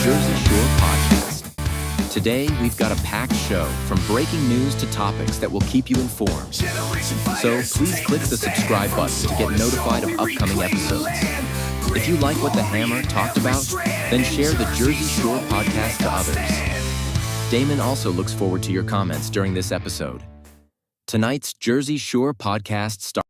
Jersey Shore Podcast. Today, we've got a packed show from breaking news to topics that will keep you informed. So please click the subscribe button to get notified of upcoming episodes. If you like what the Hammer talked about, then share the Jersey Shore Podcast to others. Damon also looks forward to your comments during this episode. Tonight's Jersey Shore Podcast starts.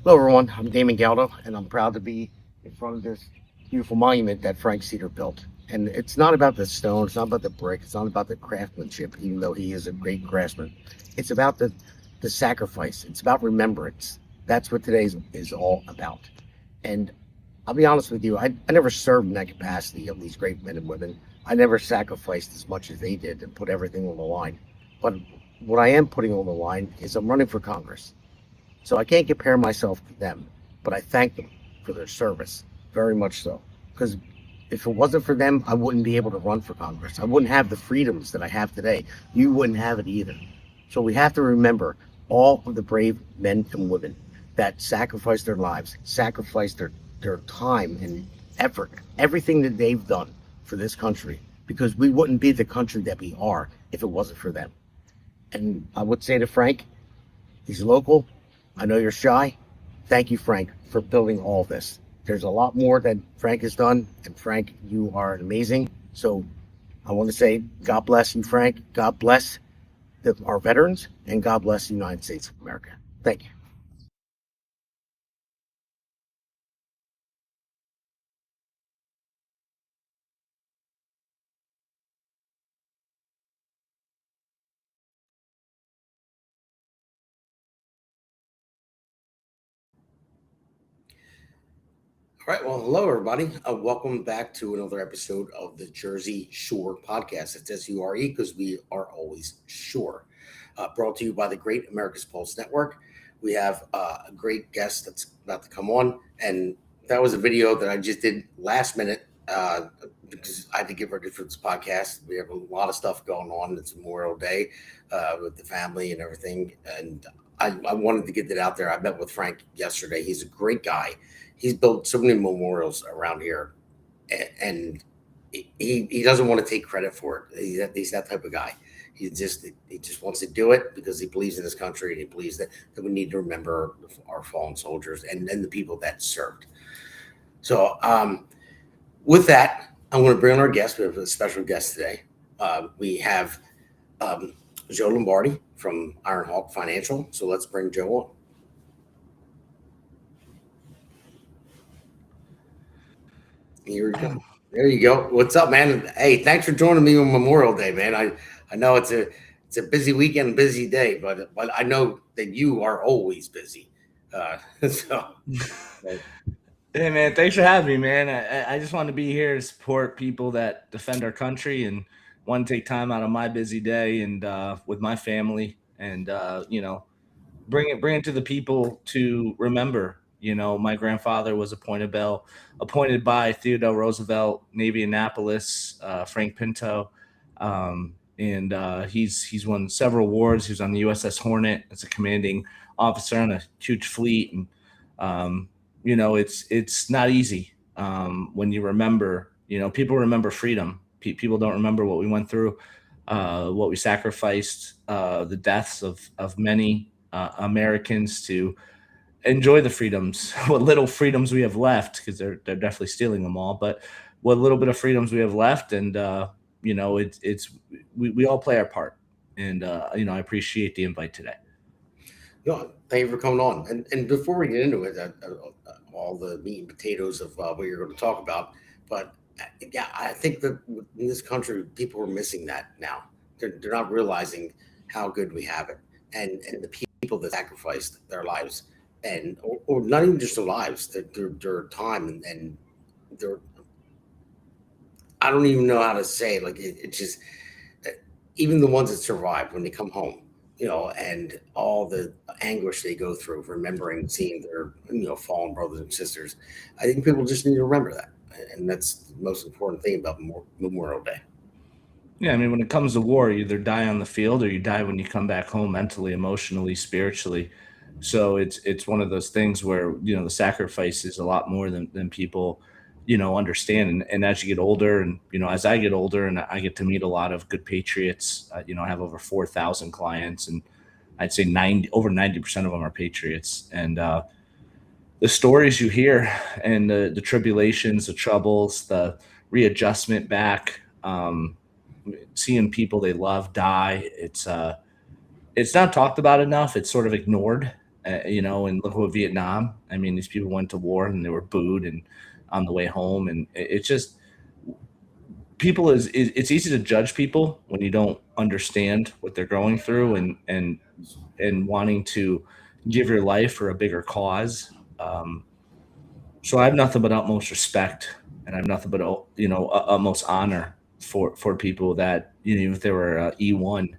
Hello, everyone. I'm Damon Galdo, and I'm proud to be in front of this beautiful monument that Frank Cedar built. And it's not about the stone, it's not about the brick, it's not about the craftsmanship, even though he is a great craftsman. It's about the sacrifice. It's about remembrance. That's what today is all about. And I'll be honest with you, I never served in that capacity of these great men and women. I never sacrificed as much as they did and put everything on the line. But what I am putting on the line is I'm running for Congress. So I can't compare myself to them, but I thank them for their service, very much so. Because if it wasn't for them, I wouldn't be able to run for Congress. I wouldn't have the freedoms that I have today. You wouldn't have it either. So we have to remember all of the brave men and women that sacrificed their lives, sacrificed their time and effort, everything that they've done for this country, because we wouldn't be the country that we are if it wasn't for them. And I would say to Frank, he's local. I know you're shy. Thank you, Frank, for building all this. There's a lot more that Frank has done, and Frank, you are amazing. So I want to say, God bless you, Frank. God bless our veterans, and God bless the United States of America. Thank you. All right. Well, hello, everybody. Welcome back to another episode of the Jersey Shore Podcast. It's S-U-R-E because we are always sure. Brought to you by the Great America's Pulse Network. We have a great guest that's about to come on. And that was a video that I just did last minute because I had to get ready for this podcast. We have a lot of stuff going on. It's Memorial Day with the family and everything. And I wanted to get that out there. I met with Frank yesterday. He's a great guy. He's built so many memorials around here, and he doesn't want to take credit for it. He's that type of guy. He just wants to do it because he believes in this country, and he believes that we need to remember our fallen soldiers and the people that served. So with that, I'm going to bring on our guest. We have a special guest today. We have Joe Lombardi from Ironhawk Financial. So let's bring Joe on. Here we go. There you go. What's up, man? Hey, thanks for joining me on Memorial Day, man. I know it's a busy weekend, busy day, but I know that you are always busy. So, Hey, man, thanks for having me, man. I just want to be here to support people that defend our country and want to take time out of my busy day and with my family and bring it to the people to remember. My grandfather was appointed by Theodore Roosevelt, Navy Annapolis, Frank Pinto, and he's won several awards. He was on the USS Hornet as a commanding officer on a huge fleet, and it's not easy when you remember. People remember freedom. People don't remember what we went through, what we sacrificed, the deaths of many Americans to enjoy the freedoms, what little freedoms we have left, because they're definitely stealing them all. But what little bit of freedoms we have left, and we all play our part. And I appreciate the invite today. no, thank you for coming on. And before we get into it, all the meat and potatoes of what you're going to talk about, but yeah, I think that in this country, people are missing that now. They're not realizing how good we have it, and the people that sacrificed their lives, and or not even just their lives, their time and their. I don't even know how to say it. Like it just even the ones that survive when they come home, and all the anguish they go through, remembering seeing their, fallen brothers and sisters. I think people just need to remember that. And that's the most important thing about Memorial Day. Yeah, I mean, when it comes to war, you either die on the field or you die when you come back home mentally, emotionally, spiritually. So it's one of those things where the sacrifice is a lot more than people understand. And as you get older, and as I get older, and I get to meet a lot of good patriots. I have over 4,000 clients, and I'd say 90% of them are patriots. And the stories you hear, and the tribulations, the troubles, the readjustment back. Seeing people they love die, it's not talked about enough. It's sort of ignored, and look what Vietnam. I mean, these people went to war and they were booed and on the way home, and it's just people it's easy to judge people when you don't understand what they're going through, and wanting to give your life for a bigger cause. So I have nothing but utmost respect, and I have nothing but utmost honor for people that even if they were E1,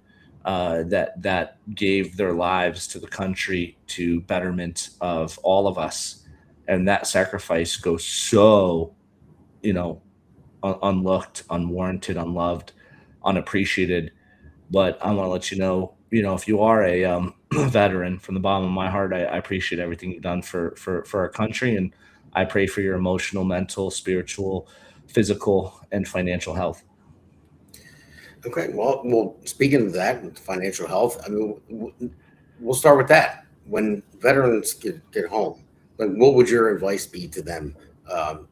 that gave their lives to the country, to betterment of all of us, and that sacrifice goes so unlooked, unwarranted, unloved, unappreciated. But I want to let if you are a veteran, from the bottom of my heart, I appreciate everything you've done for our country, and I pray for your emotional, mental, spiritual, physical, and financial health. Okay, well, speaking of that, financial health, I mean, we'll start with that. When veterans get home, like, what would your advice be to them, um,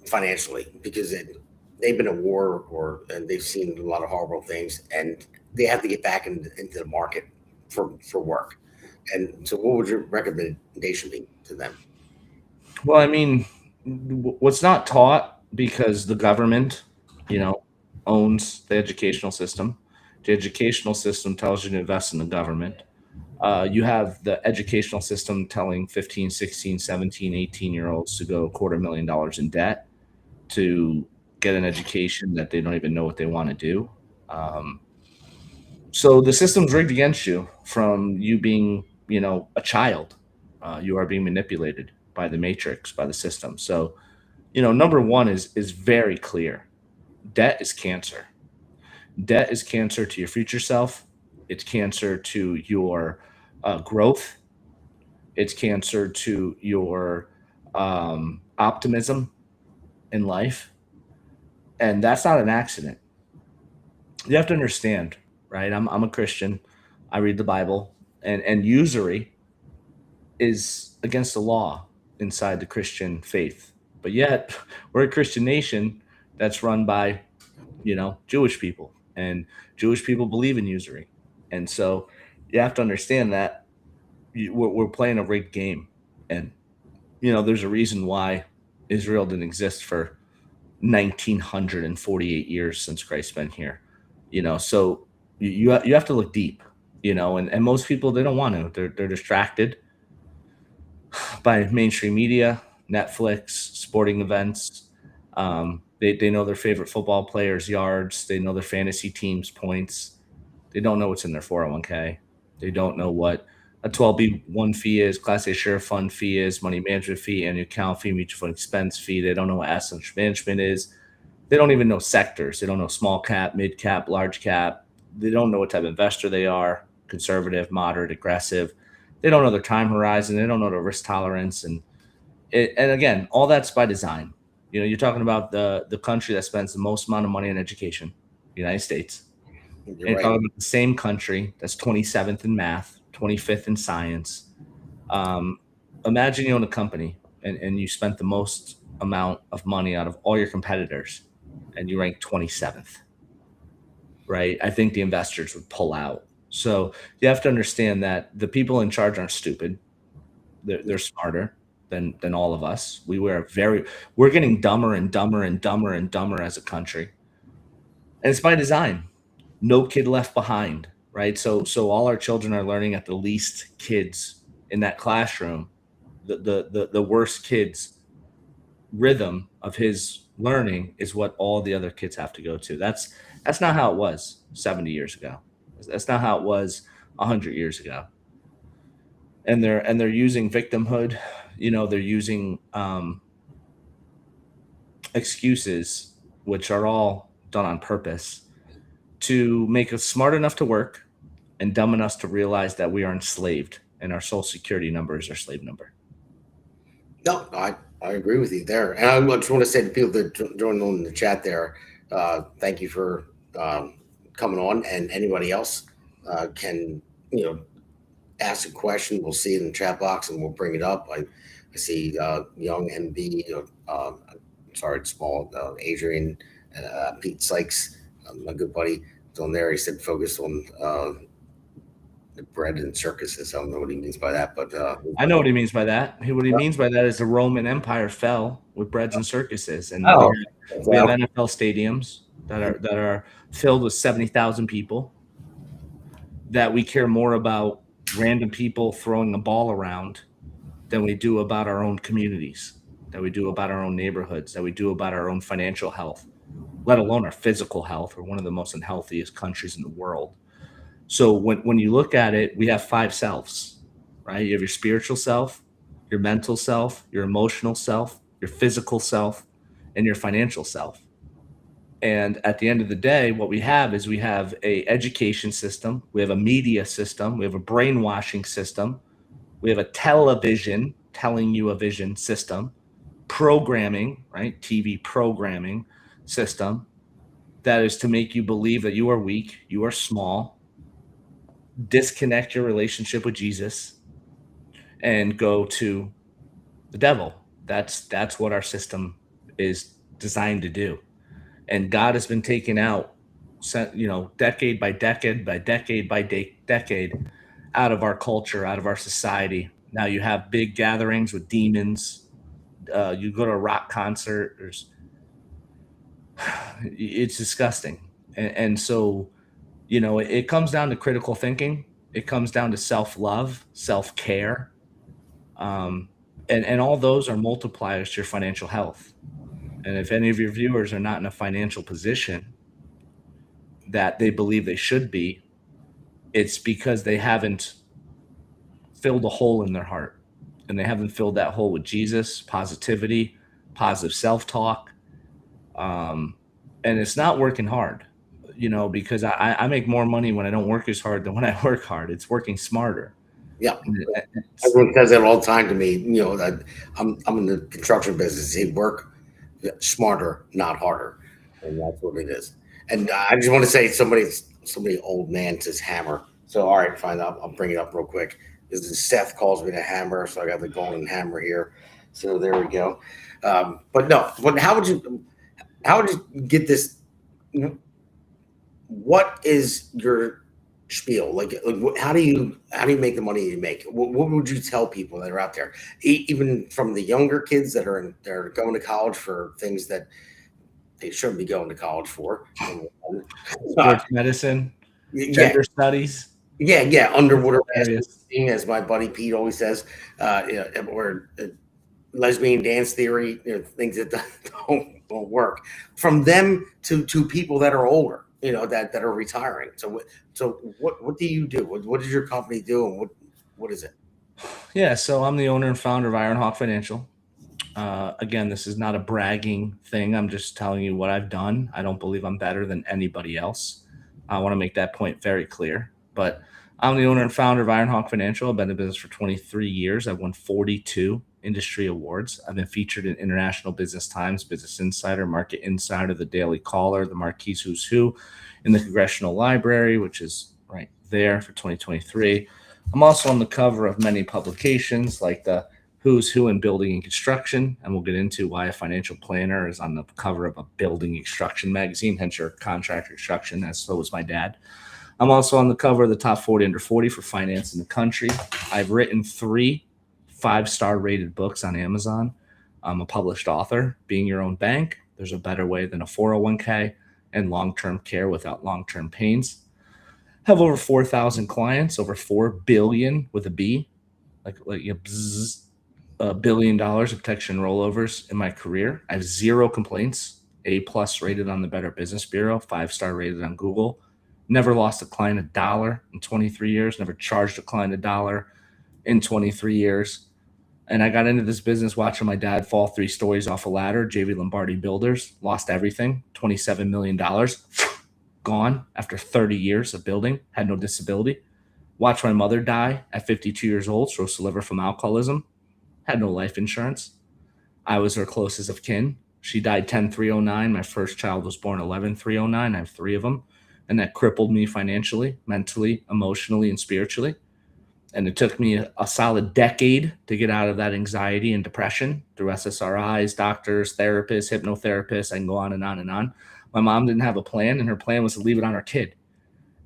financially? Because they've been at war, and they've seen a lot of horrible things, and they have to get back into the market for work. And so, what would your recommendation be to them? Well, I mean, what's not taught, because the government, you know, owns the educational system. The educational system tells you to invest in the government. You have the educational system telling 15, 16, 17, 18 year olds to go $250,000 in debt to get an education that they don't even know what they want to do. Um, so the system's rigged against you from you being, a child. You are being manipulated by the matrix, by the system. So, number one is very clear. Debt is cancer. Debt is cancer to your future self. It's cancer to your growth. It's cancer to your optimism in life. And that's not an accident. You have to understand, right? I'm a Christian. I read the Bible, and usury is against the law inside the Christian faith. But yet, we're a Christian nation that's run by, Jewish people, and Jewish people believe in usury. And so you have to understand that we're playing a rigged game. And, there's a reason why Israel didn't exist for 1948 years since Christ's been here. So you have to look deep, and most people, they don't want to. They're distracted by mainstream media, Netflix, sporting events. They know their favorite football players' yards. They know their fantasy team's points. They don't know what's in their 401k. They don't know what a 12B1 fee is, Class A share fund fee is, money management fee, annual account fee, mutual fund expense fee. They don't know what asset management is. They don't even know sectors. They don't know small cap, mid cap, large cap. They don't know what type of investor they are, conservative, moderate, aggressive. They don't know their time horizon. They don't know their risk tolerance. And again, all that's by design. You're talking about the country that spends the most amount of money on education, the United States. And You're you're right. talking about the same country that's 27th in math, 25th in science. Um, Imagine you own a company, and you spent the most amount of money out of all your competitors, and you rank 27th, right? I think the investors would pull out. So you have to understand that the people in charge aren't stupid. They're smarter than all of us. We're getting dumber and dumber and dumber and dumber as a country. And it's by design. No kid left behind, right? So all our children are learning at the least kids in that classroom. The worst kids rhythm of his learning is what all the other kids have to go to. That's not how it was 70 years ago. That's not how it was 100 years ago. And they're using victimhood, they're using excuses, which are all done on purpose, to make us smart enough to work and dumb enough to realize that we are enslaved and our social security number is our slave number. No, I agree with you there. And I just want to say to people that joined on the chat there, thank you for coming on. And anybody else can, ask a question. We'll see it in the chat box and we'll bring it up. I see Young MB, sorry, it's small, Adrian, Pete Sykes, my good buddy, is on there. He said focus on the bread and circuses. I don't know what he means by that, but I know what he means by that. What he means by that is the Roman Empire fell with breads and circuses, and we have NFL stadiums that are filled with 70,000 people. That we care more about random people throwing a ball around than we do about our own communities, that we do about our own neighborhoods, that we do about our own financial health, let alone our physical health. We're one of the most unhealthiest countries in the world. So when you look at it, we have 5 selves, right? You have your spiritual self, your mental self, your emotional self, your physical self, and your financial self. And at the end of the day, what we have is we have a education system, we have a media system, we have a brainwashing system, we have a television telling you a vision system, programming, right? TV programming system that is to make you believe that you are weak, you are small, disconnect your relationship with Jesus, and go to the devil. That's what our system is designed to do. And God has been taken out, decade by decade by decade by decade out of our culture, out of our society. Now you have big gatherings with demons. You go to a rock concert. It's disgusting. And so, it comes down to critical thinking. It comes down to self-love, self-care. And all those are multipliers to your financial health. And if any of your viewers are not in a financial position that they believe they should be, it's because they haven't filled a hole in their heart. And they haven't filled that hole with Jesus, positivity, positive self-talk. And it's not working hard, because I make more money when I don't work as hard than when I work hard. It's working smarter. Yeah, everyone says that all the time to me. That I'm in the construction business. They work smarter, not harder, and that's what it is. And I just want to say, somebody old man says hammer. So all right, fine. I'll bring it up real quick. This is Seth calls me the hammer, so I got the golden hammer here. So there we go. But no, how would you get this? What is your spiel? Like how do you make the money you make? What would you tell people that are out there, even from the younger kids that are going to college for things that they shouldn't be going to college for? Sports medicine, gender studies. Yeah, underwater basketball, as my buddy Pete always says, or lesbian dance theory, things that don't work. From them to people that are older, that are retiring. So what do you do? What does your company do, and what is it? Yeah, so I'm the owner and founder of Ironhawk Financial. Again, this is not a bragging thing. I'm just telling you what I've done. I don't believe I'm better than anybody else. I want to make that point very clear. But I'm the owner and founder of Ironhawk Financial. I've been in business for 23 years. I've won 42 industry awards. I've been featured in International Business Times, Business Insider, Market Insider, The Daily Caller, the Marquis Who's Who, in the Congressional Library, which is right there for 2023. I'm also on the cover of many publications like the Who's Who in Building and Construction, and we'll get into why a financial planner is on the cover of a building construction magazine, hence your contractor construction, as so was my dad. I'm also on the cover of the top 40 under 40 for finance in the country. I've written 3 5-star rated books on Amazon. I'm a published author. Being Your Own Bank, There's a Better Way Than a 401k, and Long-Term Care Without Long-Term Pains. Have over 4,000 clients, over 4 billion with a B, like $1 billion of protection rollovers in my career. I have 0 complaints, A+ rated on the Better Business Bureau, 5-star rated on Google, Never lost a client $1 in 23 years. Never charged a client $1 in 23 years. And I got into this business watching my dad fall 3 stories off a ladder, JV Lombardi Builders, lost everything, $27 million, gone after 30 years of building, had no disability. Watched my mother die at 52 years old, cirrhosis of the liver from alcoholism, had no life insurance. I was her closest of kin. She died 10/3/09. My first child was born 11/3/09. I have 3 of them. And that crippled me financially, mentally, emotionally, and spiritually. And it took me a solid decade to get out of that anxiety and depression through SSRIs, doctors, therapists, hypnotherapists. I can go on and on and on. My mom didn't have a plan, and her plan was to leave it on her kid.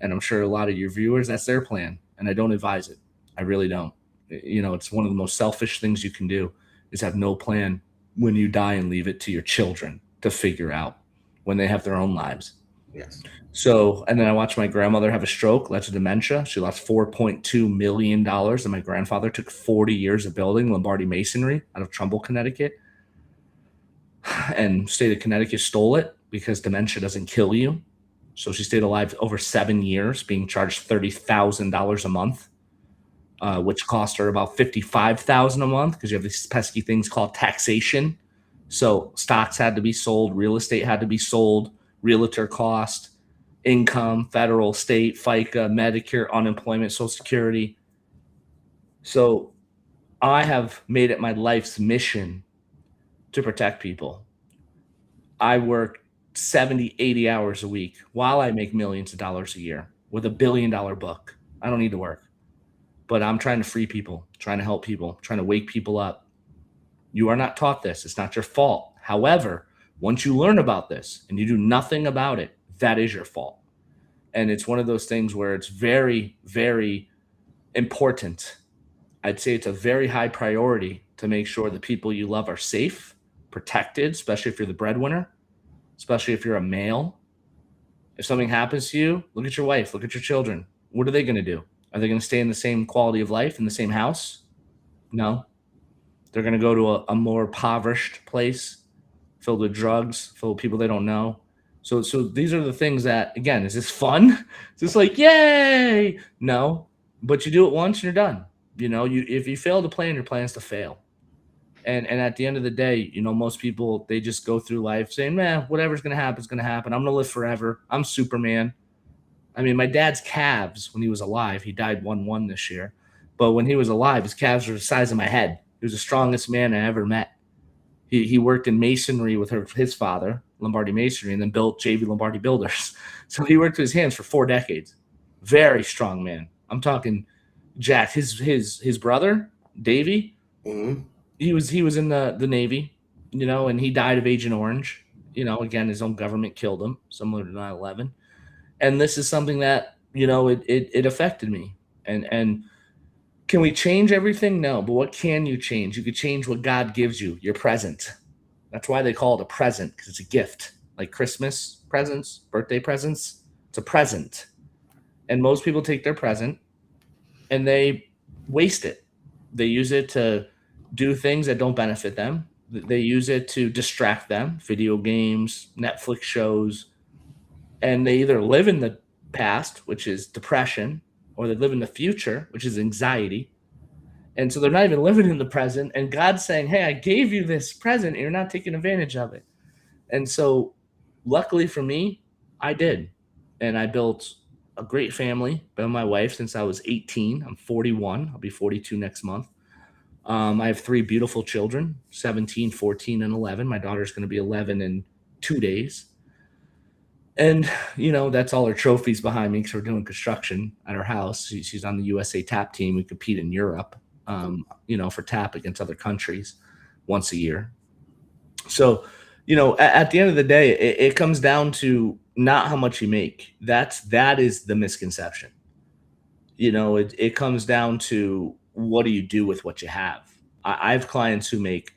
And I'm sure a lot of your viewers, that's their plan. And I don't advise it. I really don't. It's one of the most selfish things you can do is have no plan when you die and leave it to your children to figure out when they have their own lives. Yes. So, and then I watched my grandmother have a stroke, led to dementia. She lost $4.2 million. And my grandfather took 40 years of building Lombardi masonry out of Trumbull, Connecticut. And state of Connecticut stole it because dementia doesn't kill you. So she stayed alive over 7 years, being charged $30,000 a month, which cost her about $55,000 a month because you have these pesky things called taxation. So stocks had to be sold, real estate had to be sold, realtor cost, income, federal, state, FICA, Medicare, unemployment, Social Security. So I have made it my life's mission to protect people. I work 70, 80 hours a week while I make millions of dollars a year with $1 billion book. I don't need to work, but I'm trying to free people, trying to help people, trying to wake people up. You are not taught this. It's not your fault. However, once you learn about this and you do nothing about it, that is your fault. And it's one of those things where it's very, very important. I'd say it's a very high priority to make sure the people you love are safe, protected, especially if you're the breadwinner, especially if you're a male. If something happens to you, look at your wife, look at your children. What are they going to do? Are they going to stay in the same quality of life in the same house? No. They're going to go to a more impoverished place filled with drugs, filled with people they don't know. So these are the things that, again, is this fun? Is this like, yay? No, but you do it once and you're done. If you fail to plan, your plan's to fail. And at the end of the day, most people, they just go through life saying, man, whatever's going to happen is going to happen. I'm going to live forever. I'm Superman. I mean, my dad's calves, when he was alive, he died 1-1 this year. But when he was alive, his calves were the size of my head. He was the strongest man I ever met. He worked in masonry with his father, Lombardi Masonry, and then built JV Lombardi Builders. So he worked with his hands for 4 decades. Very strong man. I'm talking Jack. His brother, Davey, he was in the Navy, and he died of Agent Orange. Again, his own government killed him, similar to 9/11. And this is something that, it affected me. And can we change everything? No. But what can you change? You could change what God gives you, your present. That's why they call it a present, because it's a gift. Like Christmas presents, birthday presents. It's a present. And most people take their present and they waste it. They use it to do things that don't benefit them. They use it to distract them, video games, Netflix shows. And they either live in the past, which is depression, or they live in the future, which is anxiety. And so they're not even living in the present. And God's saying, hey, I gave you this present and you're not taking advantage of it. And so luckily for me, I did. And I built a great family. Been with my wife since I was 18. I'm 41. I'll be 42 next month. I have 3 beautiful children, 17, 14, and 11. My daughter's going to be 11 in 2 days. And, that's all her trophies behind me because we're doing construction at her house. She's on the USA TAP team. We compete in Europe, for TAP against other countries once a year. So, at the end of the day, it comes down to not how much you make. That is the misconception. It comes down to what do you do with what you have. I have clients who make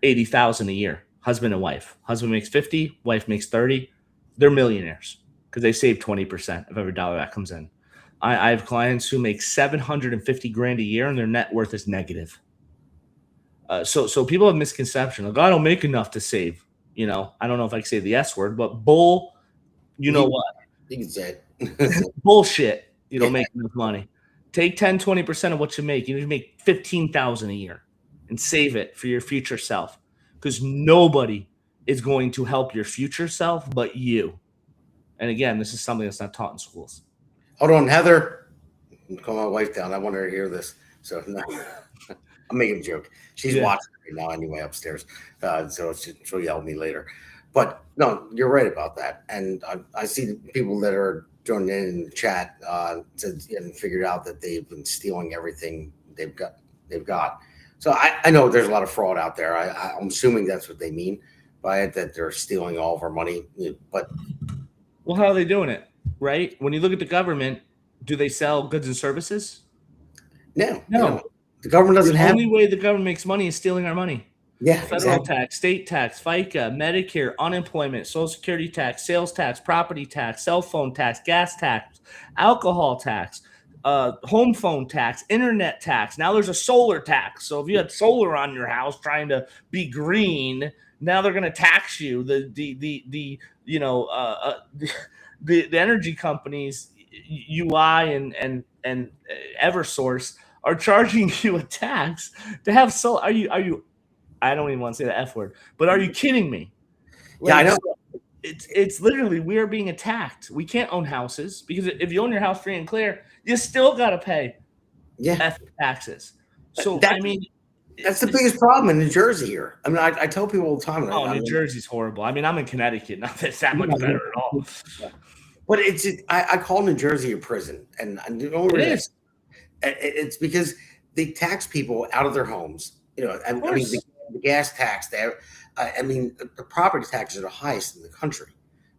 $80,000 a year, husband and wife. Husband makes 50, wife makes 30. They're millionaires because they save 20% of every dollar that comes in. I have clients who make $750,000 a year and their net worth is negative. So people have misconception. Like, I don't make enough to save. I don't know if I can say the S word, but bull. What? You can say Bullshit. You don't make enough money. Take 10, 20% of what you make. You need to make $15,000 a year and save it for your future self, because nobody is going to help your future self but you. And again, this is something that's not taught in schools. Hold on, Heather. Call my wife down. I want her to hear this. So no, I'm making a joke. She's watching right now anyway upstairs. So she'll yell at me later. But no, you're right about that. And I see the people that are joining in the chat and figured out that they've been stealing everything they've got. So I know there's a lot of fraud out there. I'm assuming that's what they mean by it, that they're stealing all of our money. But well, how are they doing it? Right? When you look at the government, do they sell goods and services? No. The government doesn't have. The only way the government makes money is stealing our money. Yeah, federal tax, state tax, FICA, Medicare, unemployment, Social Security tax, sales tax, property tax, cell phone tax, gas tax, alcohol tax, home phone tax, internet tax. Now there's a solar tax. So if you had solar on your house trying to be green, now they're going to tax you. The energy companies, UI and EverSource, are charging you a tax to have solar. Are you? I don't even want to say the F word, but are you kidding me? Yeah, I know. It's literally, we are being attacked. We can't own houses because if you own your house free and clear, you still got to pay taxes. So that's the biggest problem in New Jersey here. I mean, I tell people all the time. New Jersey's horrible. I mean, I'm in Connecticut. Not that it's that much better at all. But I call New Jersey a prison, and it's because they tax people out of their homes. I mean, the gas tax. The property taxes are the highest in the country.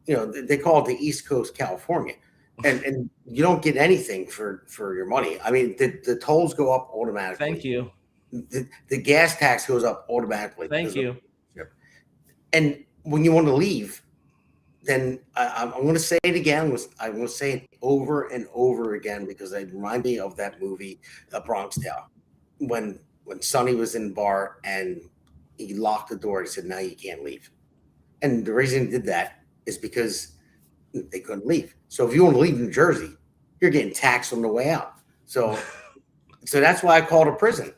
They call it the East Coast California, and you don't get anything for your money. I mean, the tolls go up automatically. Thank you. The gas tax goes up automatically. Thank you. And when you want to leave, then I'm going to say it again. I'm going to say it over and over again because it reminds me of that movie, Bronx Tale, when Sonny was in the bar and he locked the door. He said, "Now you can't leave." And the reason he did that is because they couldn't leave. So if you want to leave New Jersey, you're getting taxed on the way out. So that's why I call it a prison.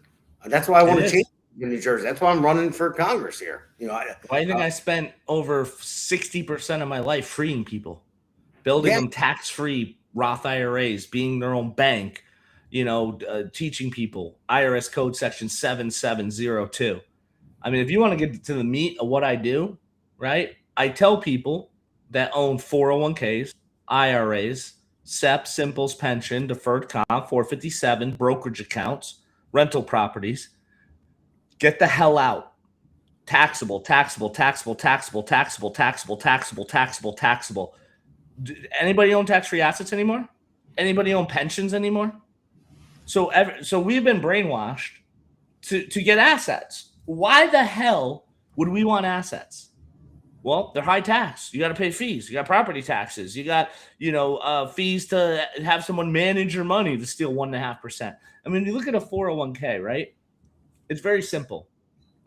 That's why I want to change in New Jersey. That's why I'm running for Congress here. Why do you think I spent over 60% of my life freeing people, building them tax-free Roth IRAs, being their own bank, teaching people IRS code section 7702. I mean, if you want to get to the meat of what I do, right? I tell people that own 401ks, IRAs, SEP, Simples, pension, deferred comp, 457, brokerage accounts, rental properties, get the hell out. Taxable. Anybody own tax-free assets anymore? Anybody own pensions anymore? So we've been brainwashed to get assets. Why the hell would we want assets? Well, they're high tax. You got to pay fees. You got property taxes. You got, fees to have someone manage your money to steal 1.5%. I mean, you look at a 401k, right? It's very simple.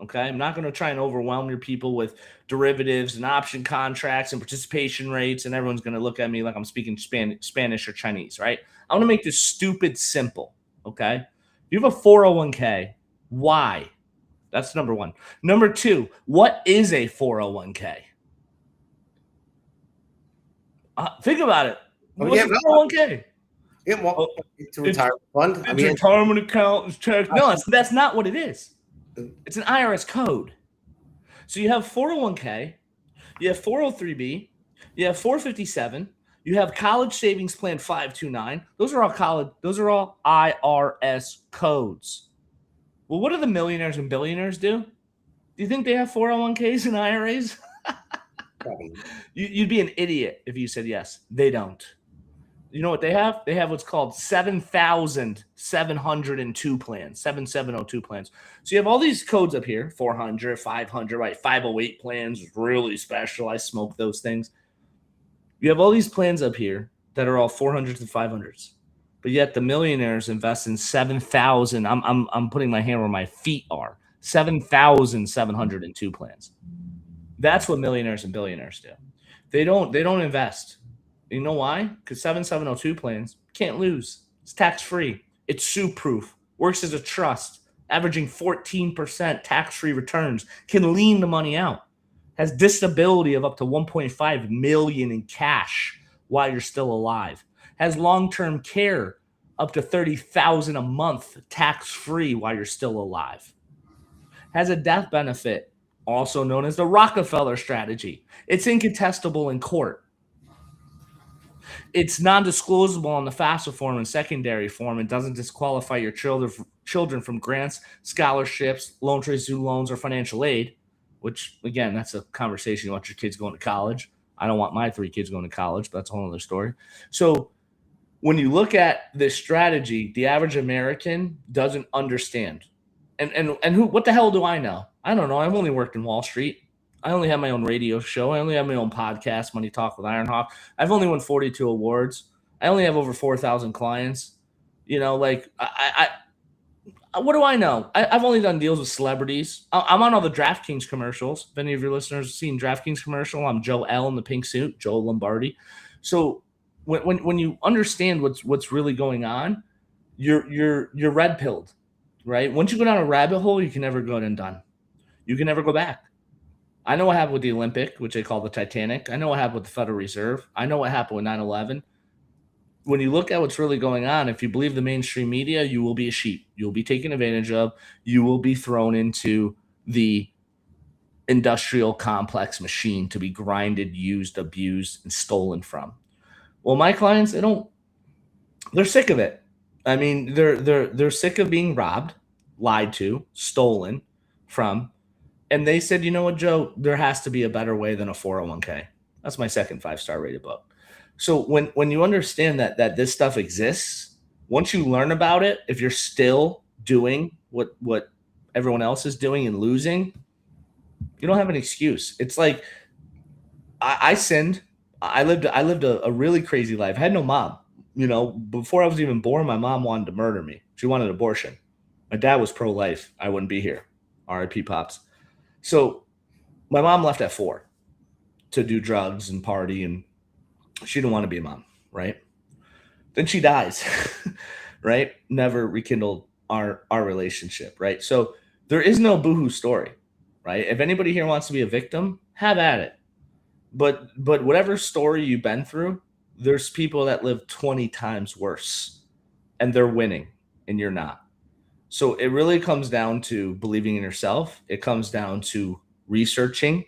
Okay. I'm not going to try and overwhelm your people with derivatives and option contracts and participation rates. And everyone's going to look at me like I'm speaking Spanish or Chinese, right? I want to make this stupid simple. Okay. You have a 401k. Why? That's number one. Number two, what is a 401k? Think about it. What's a 401k? Yeah, well, it's a retirement fund. It's a retirement account. It's check. No, that's not what it is. It's an IRS code. So you have 401k, you have 403b, you have 457, you have college savings plan 529. Those are all IRS codes. Well, what do the millionaires and billionaires do? Do you think they have 401ks and IRAs? You'd be an idiot if you said yes. They don't. You know what they have? They have what's called 7,702 plans, 7702 plans. So you have all these codes up here, 400, 500, right? 508 plans, really special. I smoke those things. You have all these plans up here that are all 400s and 500s. But yet the millionaires invest in 7,000. I'm putting my hand where my feet are. 7,702 plans. That's what millionaires and billionaires do. They don't invest. You know why? Because 7702 plans can't lose. It's tax-free. It's sue-proof. Works as a trust, averaging 14% tax-free returns. Can lien the money out. Has disability of up to 1.5 million in cash while you're still alive. Has long-term care up to $30,000 a month tax-free while you're still alive. Has a death benefit, also known as the Rockefeller strategy. It's incontestable in court. It's non-disclosable on the FAFSA form and secondary form. It doesn't disqualify your children from grants, scholarships, loan trade student loans, or financial aid, which, again, that's a conversation. You want your kids going to college. I don't want my 3 kids going to college, but that's a whole other story. So when you look at this strategy, the average American doesn't understand. And what the hell do I know? I don't know. I've only worked in Wall Street. I only have my own radio show. I only have my own podcast, Money Talk with Ironhawk. I've only won 42 awards. I only have over 4,000 clients. You know, like I what do I know? I've only done deals with celebrities. I'm on all the DraftKings commercials. If any of your listeners have seen DraftKings commercial, I'm Joe L in the pink suit, Joe Lombardi. So when you understand what's really going on, you're red pilled, right? Once you go down a rabbit hole, you can never go undone. You can never go back. I know what happened with the Olympic, which they call the Titanic. I know what happened with the Federal Reserve. I know what happened with 9/11. When you look at what's really going on, if you believe the mainstream media, you will be a sheep. You'll be taken advantage of. You will be thrown into the industrial complex machine to be grinded, used, abused, and stolen from. Well, my clients, they're sick of it. I mean, they're sick of being robbed, lied to, stolen from. And they said, you know what, Joe, there has to be a better way than a 401k. That's my second 5-star rated book. So when you understand that this stuff exists, once you learn about it, if you're still doing what everyone else is doing and losing, you don't have an excuse. It's like I sinned. I lived a really crazy life. I had no mom. You know, before I was even born, my mom wanted to murder me. She wanted abortion. My dad was pro-life. I wouldn't be here. R.I.P. Pops. So my mom left at 4 to do drugs and party, and she didn't want to be a mom, right? Then she dies, right? Never rekindled our relationship, right? So there is no boohoo story, right? If anybody here wants to be a victim, have at it. But whatever story you've been through, there's people that live 20 times worse, and they're winning, and you're not. So it really comes down to believing in yourself. It comes down to researching.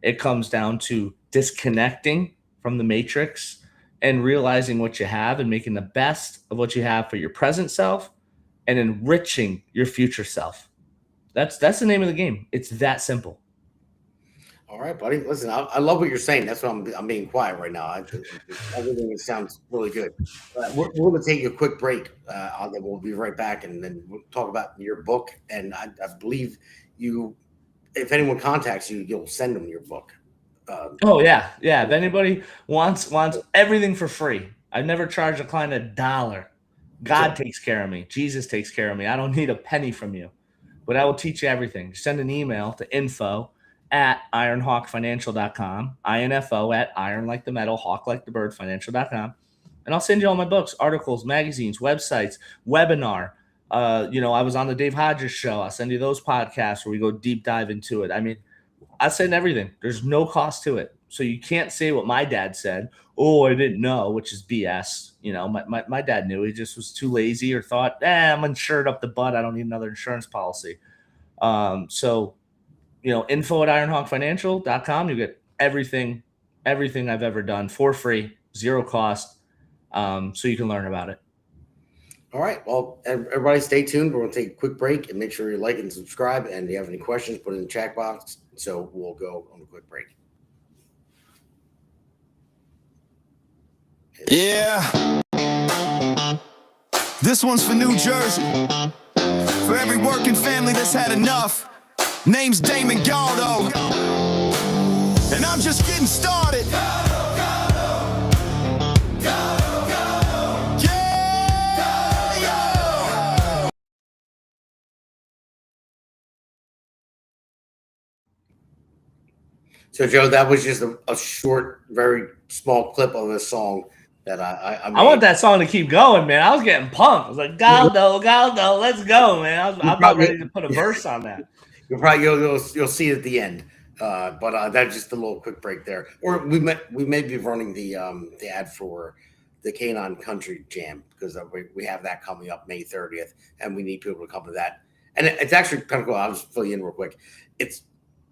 It comes down to disconnecting from the matrix and realizing what you have and making the best of what you have for your present self and enriching your future self. That's the name of the game. It's that simple. All right, buddy. Listen, I love what you're saying. That's why I'm being quiet right now. Everything sounds really good. We're going to take a quick break. Then we'll be right back, and then we'll talk about your book. And I believe you, if anyone contacts you, you'll send them your book. Oh yeah. If anybody wants everything for free, I've never charged a client $1. God takes care of me. Jesus takes care of me. I don't need a penny from you, but I will teach you everything. Send an email to info@ironhawkfinancial.com, INFO at iron like the metal, hawk like the bird, financial.com. And I'll send you all my books, articles, magazines, websites, webinar. I was on the Dave Hodges show. I'll send you those podcasts where we go deep dive into it. I mean, I send everything. There's no cost to it. So you can't say what my dad said. Oh, I didn't know, which is BS. You know, my dad knew. He just was too lazy or thought, I'm insured up the butt. I don't need another insurance policy. Info at ironhawkfinancial.com. You get everything I've ever done for free, zero cost. So you can learn about it. All right. Well, everybody stay tuned. We're going to take a quick break and make sure you like and subscribe. And if you have any questions, put it in the chat box. So we'll go on a quick break. Yeah. This one's for New Jersey. For every working family that's had enough. Name's Damon Galdo. And I'm just getting started. So, Joe, that was just a short, very small clip of a song that I made. I want that song to keep going, man. I was getting pumped. I was like, Galdo, Galdo, let's go, man. I'm about ready to put a verse on that. You'll see it at the end. But that's just a little quick break there. Or we may be running the ad for the Canine Country Jam because we have that coming up May 30th, and we need people to come to that. And it's actually kind of cool. I'll just fill you in real quick. It's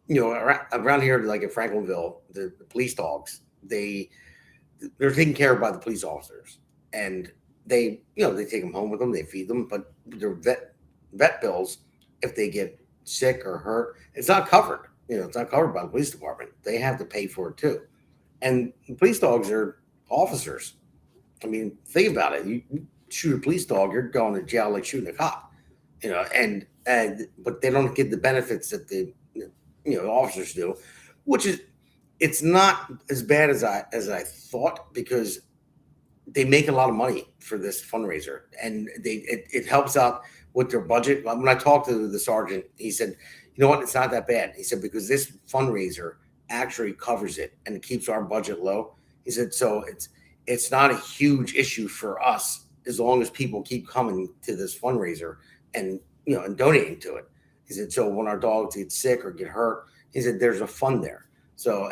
around here, like at Franklinville, the police dogs they're taken care of by the police officers, and they take them home with them, they feed them, but their vet bills, if they get sick or hurt, it's not covered. It's not covered by the police department. They have to pay for it too. And police dogs are officers. I mean, think about it. You shoot a police dog, you're going to jail like shooting a cop. And but they don't get the benefits that the officers do, which is it's not as bad as I thought, because they make a lot of money for this fundraiser, and it helps out with their budget. When I talked to the sergeant, he said, "You know what? It's not that bad." He said, "Because this fundraiser actually covers it and it keeps our budget low." He said, "So it's not a huge issue for us as long as people keep coming to this fundraiser and and donating to it." He said, "So when our dogs get sick or get hurt," he said, "there's a fund there." So,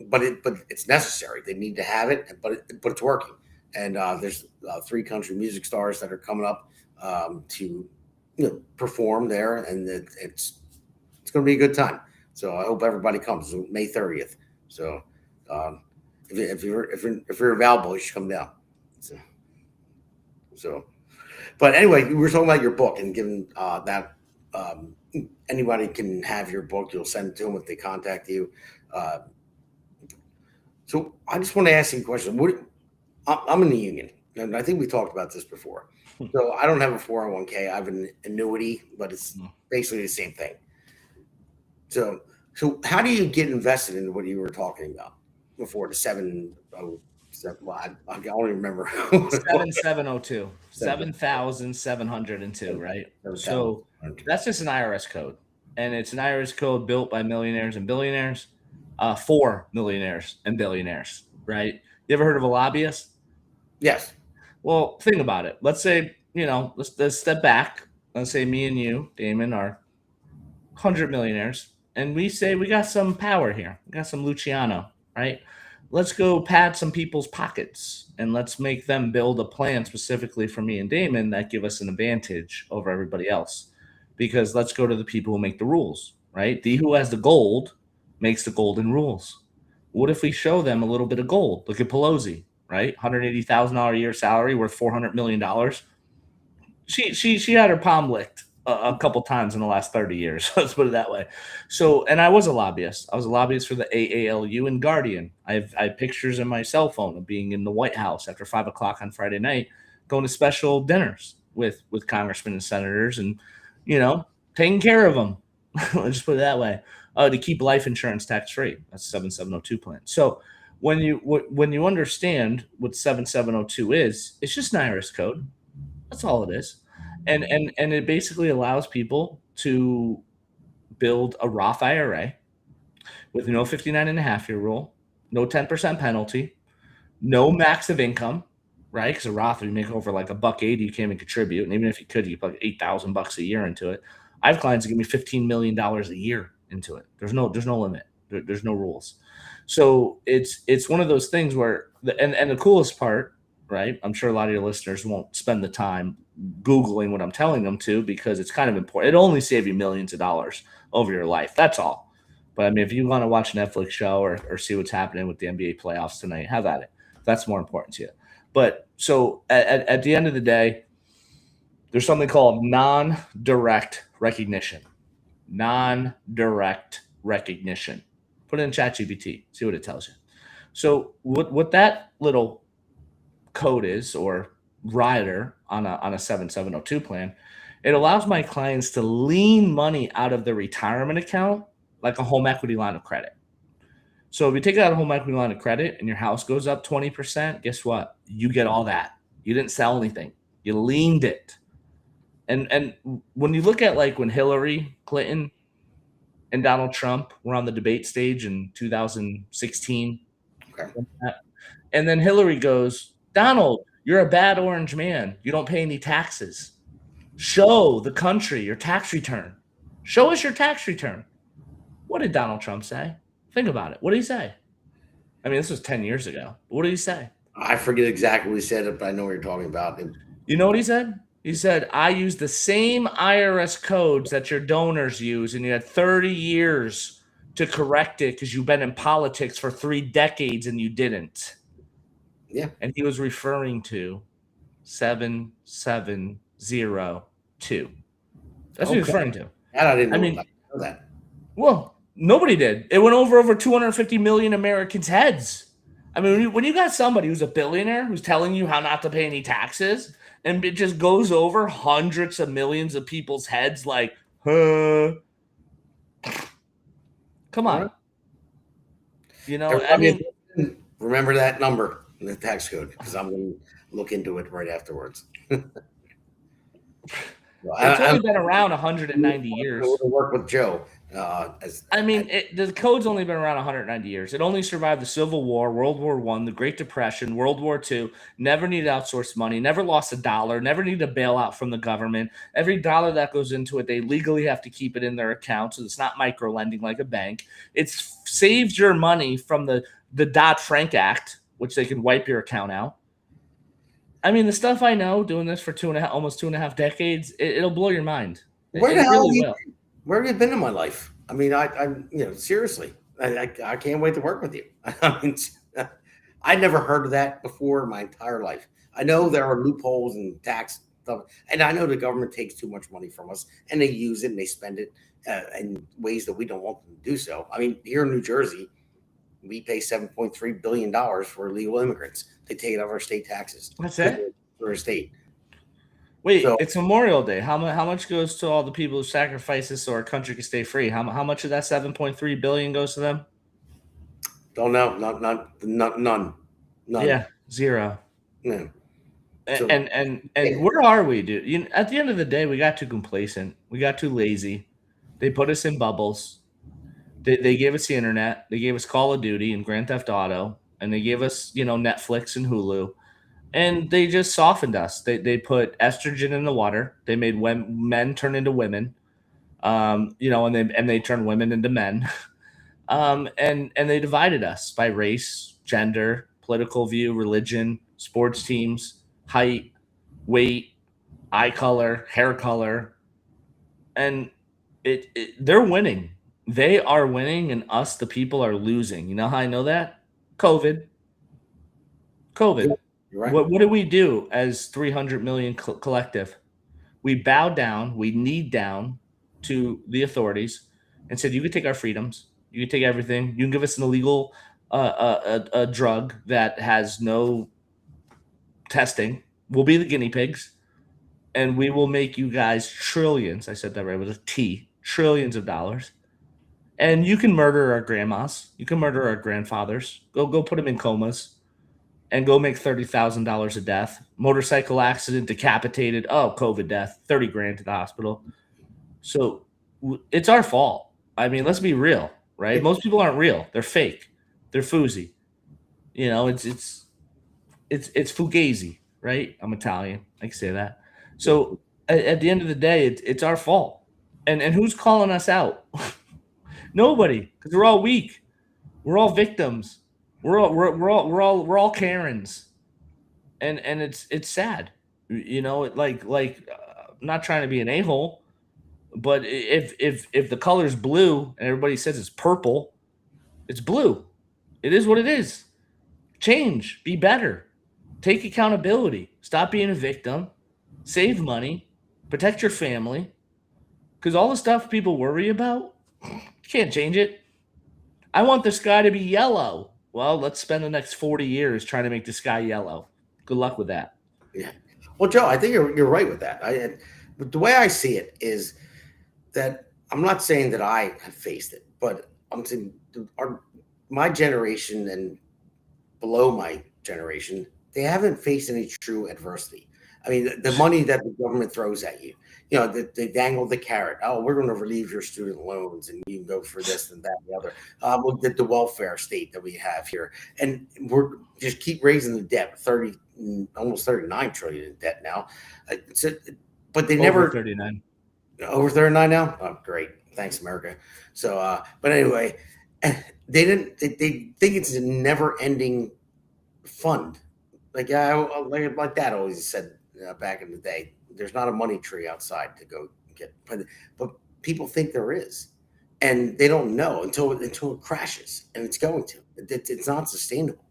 but it's necessary. They need to have it, but it's working. And there's 3 country music stars that are coming up to perform there, and it's going to be a good time. So I hope everybody comes. May 30th. So if you're available, you should come down. So, but anyway, we were talking about your book, and given that anybody can have your book, you'll send it to them if they contact you. So I just want to ask you a question. I'm in the union, and I think we talked about this before. So I don't have a 401k. I have an annuity, but it's basically the same thing. So how do you get invested into what you were talking about before, the 707? Well, I don't even remember. 7702, 7,702, right? So that's just an IRS code, and it's an IRS code built by millionaires and billionaires, for millionaires and billionaires, right? You ever heard of a lobbyist? Yes. Well, think about it. Let's say, let's step back. Let's say me and you, Damon, are 100 millionaires, and we say we got some power here. We got some Luciano, right? Let's go pad some people's pockets, and let's make them build a plan specifically for me and Damon that give us an advantage over everybody else. Because let's go to the people who make the rules, right? The who has the gold makes the golden rules. What if we show them a little bit of gold? Look at Pelosi, right? $180,000 a year salary worth $400 million. She had her palm licked a couple times in the last 30 years. Let's put it that way. So, and I was a lobbyist. I was a lobbyist for the AALU and Guardian. I have pictures in my cell phone of being in the White House after 5 o'clock on Friday night, going to special dinners with congressmen and senators, and taking care of them. Let's just put it that way. To keep life insurance tax free. That's 7702 plan. So when you understand what 7702 is, it's just an IRS code. That's all it is. And it basically allows people to build a Roth IRA with no 59.5-year rule, no 10% penalty, no max of income, right? Because a Roth, if you make over like $180, you can't even contribute. And even if you could, you put $8,000 a year into it. I have clients that give me $15 million a year into it. There's no limit. There's no rules. So it's one of those things where the coolest part, right? I'm sure a lot of your listeners won't spend the time Googling what I'm telling them to, because it's kind of important. It'll only save you millions of dollars over your life. That's all. But I mean, if you want to watch a Netflix show or see what's happening with the NBA playoffs tonight, have at it. That's more important to you. But so at the end of the day, there's something called non-direct recognition. Non-direct recognition. Put it in ChatGPT. See what it tells you. So what that little code is, or rider on a 7702 plan, it allows my clients to lean money out of their retirement account like a home equity line of credit. So if you take out a home equity line of credit and your house goes up 20%, guess what? You get all that. You didn't sell anything. You leaned it. And when you look at like when Hillary Clinton and Donald Trump were on the debate stage in 2016. Okay. And then Hillary goes, Donald, you're a bad orange man. You don't pay any taxes. Show the country your tax return. Show us your tax return. What did Donald Trump say? Think about it. What did he say? I mean, this was 10 years ago. What did he say? I forget exactly what he said, but I know what you're talking about. You know what he said? He said, I use the same IRS codes that your donors use, and you had 30 years to correct it because you've been in politics for 3 decades and you didn't. Yeah. And he was referring to 7702. That's what he was referring to. That I didn't know. I mean, know that. Well, nobody did. It went over 250 million Americans' heads. I mean, when you got somebody who's a billionaire who's telling you how not to pay any taxes, and it just goes over hundreds of millions of people's heads, like, huh? Come on. You know, I mean, remember that number in the tax code because I'm going to look into it right afterwards. It's only been around 190 years. I work with Joe. The code's only been around 190 years. It only survived the Civil War, World War I, the Great Depression, World War II, never needed outsourced money, never lost a dollar, never needed a bailout from the government. Every dollar that goes into it, they legally have to keep it in their account, so it's not micro lending like a bank. It saves your money from the Dodd-Frank Act, which they can wipe your account out. I mean, the stuff I know doing this for almost 2.5 decades, it'll blow your mind. Where the hell where have you been in my life? I mean, I seriously, I can't wait to work with you. I mean, I never heard of that before in my entire life. I know there are loopholes and tax stuff, and I know the government takes too much money from us, and they use it and they spend it in ways that we don't want them to do so. I mean, here in New Jersey, we pay $7.3 billion for illegal immigrants. They take it out of our state taxes. That's it? For a state. Wait, it's Memorial Day. How much goes to all the people who sacrifice this so our country can stay free? How much of that $7.3 billion goes to them? Don't know. None. Yeah, zero. Yeah. And where are we, dude? At the end of the day, we got too complacent. We got too lazy. They put us in bubbles. They gave us the internet. They gave us Call of Duty and Grand Theft Auto, and they gave us Netflix and Hulu. And they just softened us. They put estrogen in the water. They made men turn into women, and they turned women into men, and they divided us by race, gender, political view, religion, sports teams, height, weight, eye color, hair color, and they're winning. They are winning, and us, the people, are losing. You know how I know that? COVID. Right. What did we do as 300 million collective? We bowed down, we kneed down to the authorities and said, you can take our freedoms, you can take everything, you can give us an illegal a drug that has no testing. We'll be the guinea pigs, and we will make you guys trillions. I said that right with a T, trillions of dollars. And you can murder our grandmas, you can murder our grandfathers, go put them in comas. And go make $30,000 a death. Motorcycle accident, decapitated. Oh, COVID death, $30,000 to the hospital. So it's our fault. I mean, let's be real, right? Most people aren't real. They're fake. They're foozy. It's fugazi, right? I'm Italian. I can say that. So at the end of the day, it's our fault. And who's calling us out? Nobody, because we're all weak. We're all victims. We're all Karens, and it's sad, not trying to be an a-hole, but if the color's blue and everybody says it's purple, it's blue. It is what it is. Change, be better, take accountability, stop being a victim, save money, protect your family, because all the stuff people worry about, you can't change it. I want the sky to be yellow. Well, let's spend the next 40 years trying to make the sky yellow. Good luck with that. Yeah. Well, Joe, I think you're right with that. But the way I see it is that I'm not saying that I have faced it, but I'm saying my generation and below my generation, they haven't faced any true adversity. I mean, the money that the government throws at you, they dangle the carrot. Oh, we're going to relieve your student loans, and you can go for this and that and the other. Look at the welfare state that we have here, and we're just keep raising the debt. Almost 39 trillion in debt now. But they never Over 39. over 39 now. Oh, great, thanks, America. So, but anyway, they think it's a never-ending fund. Like like Dad always said back in the day, there's not a money tree outside to go get, but people think there is, and they don't know until it crashes, and it's going to. It's not sustainable.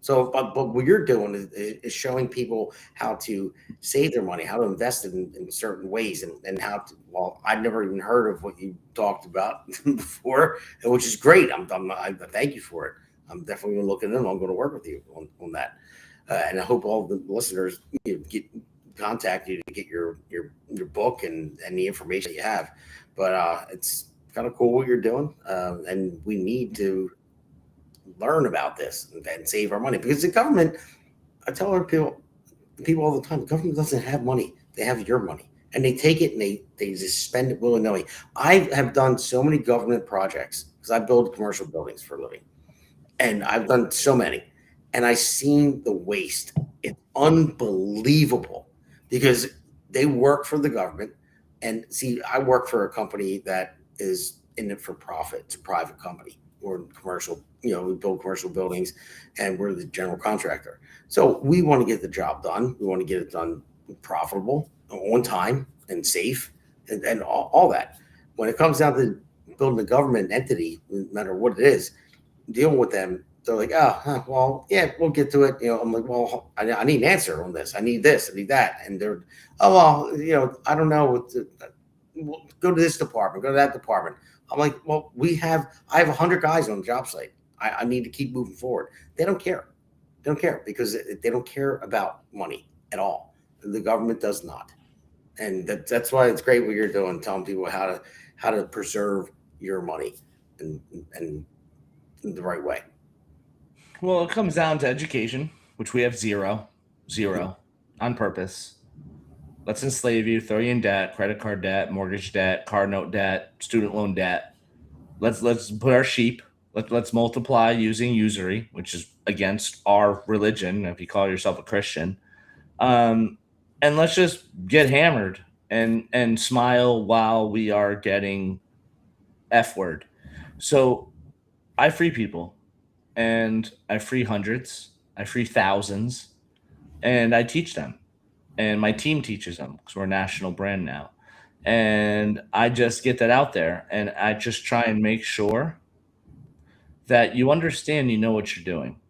So, but what you're doing is showing people how to save their money, how to invest it in certain ways, and how to. Well, I've never even heard of what you talked about before, which is great. I thank you for it. I'm definitely going to look at them. I'm going to work with you on that, and I hope all the listeners contact you to get your book and the information that you have. But it's kind of cool what you're doing, and we need to learn about this and save our money, because the government, I tell our people all the time, the government doesn't have money. They have your money, and they take it and they just spend it willy-nilly. I have done so many government projects because I build commercial buildings for a living, and I've done so many, and I've seen the waste. It's unbelievable, because they work for the government. And see, I work for a company that is in it for profit. It's a private company. We're commercial, we build commercial buildings, and we're the general contractor. So we want to get the job done. We want to get it done profitable, on time, and safe, and all that. When it comes down to building a government entity, no matter what it is, dealing with them, they're like, well, yeah, we'll get to it. I'm like, well, I need an answer on this. I need this. I need that. And they're, oh, well, I don't know. We'll go to this department, go to that department. I'm like, well, I have 100 guys on the job site. I need to keep moving forward. They don't care. They don't care, because they don't care about money at all. The government does not. And that's why it's great what you're doing, telling people how to preserve your money and in the right way. Well, it comes down to education, which we have zero on purpose. Let's enslave you, throw you in debt, credit card debt, mortgage debt, car note debt, student loan debt. Let's put our sheep. Let's multiply using usury, which is against our religion, if you call yourself a Christian. And let's just get hammered and smile while we are getting F word. So I free people, and I free hundreds, I free thousands, and I teach them. And my team teaches them, because we're a national brand now. And I just get that out there, and I just try and make sure that you understand, you know what you're doing.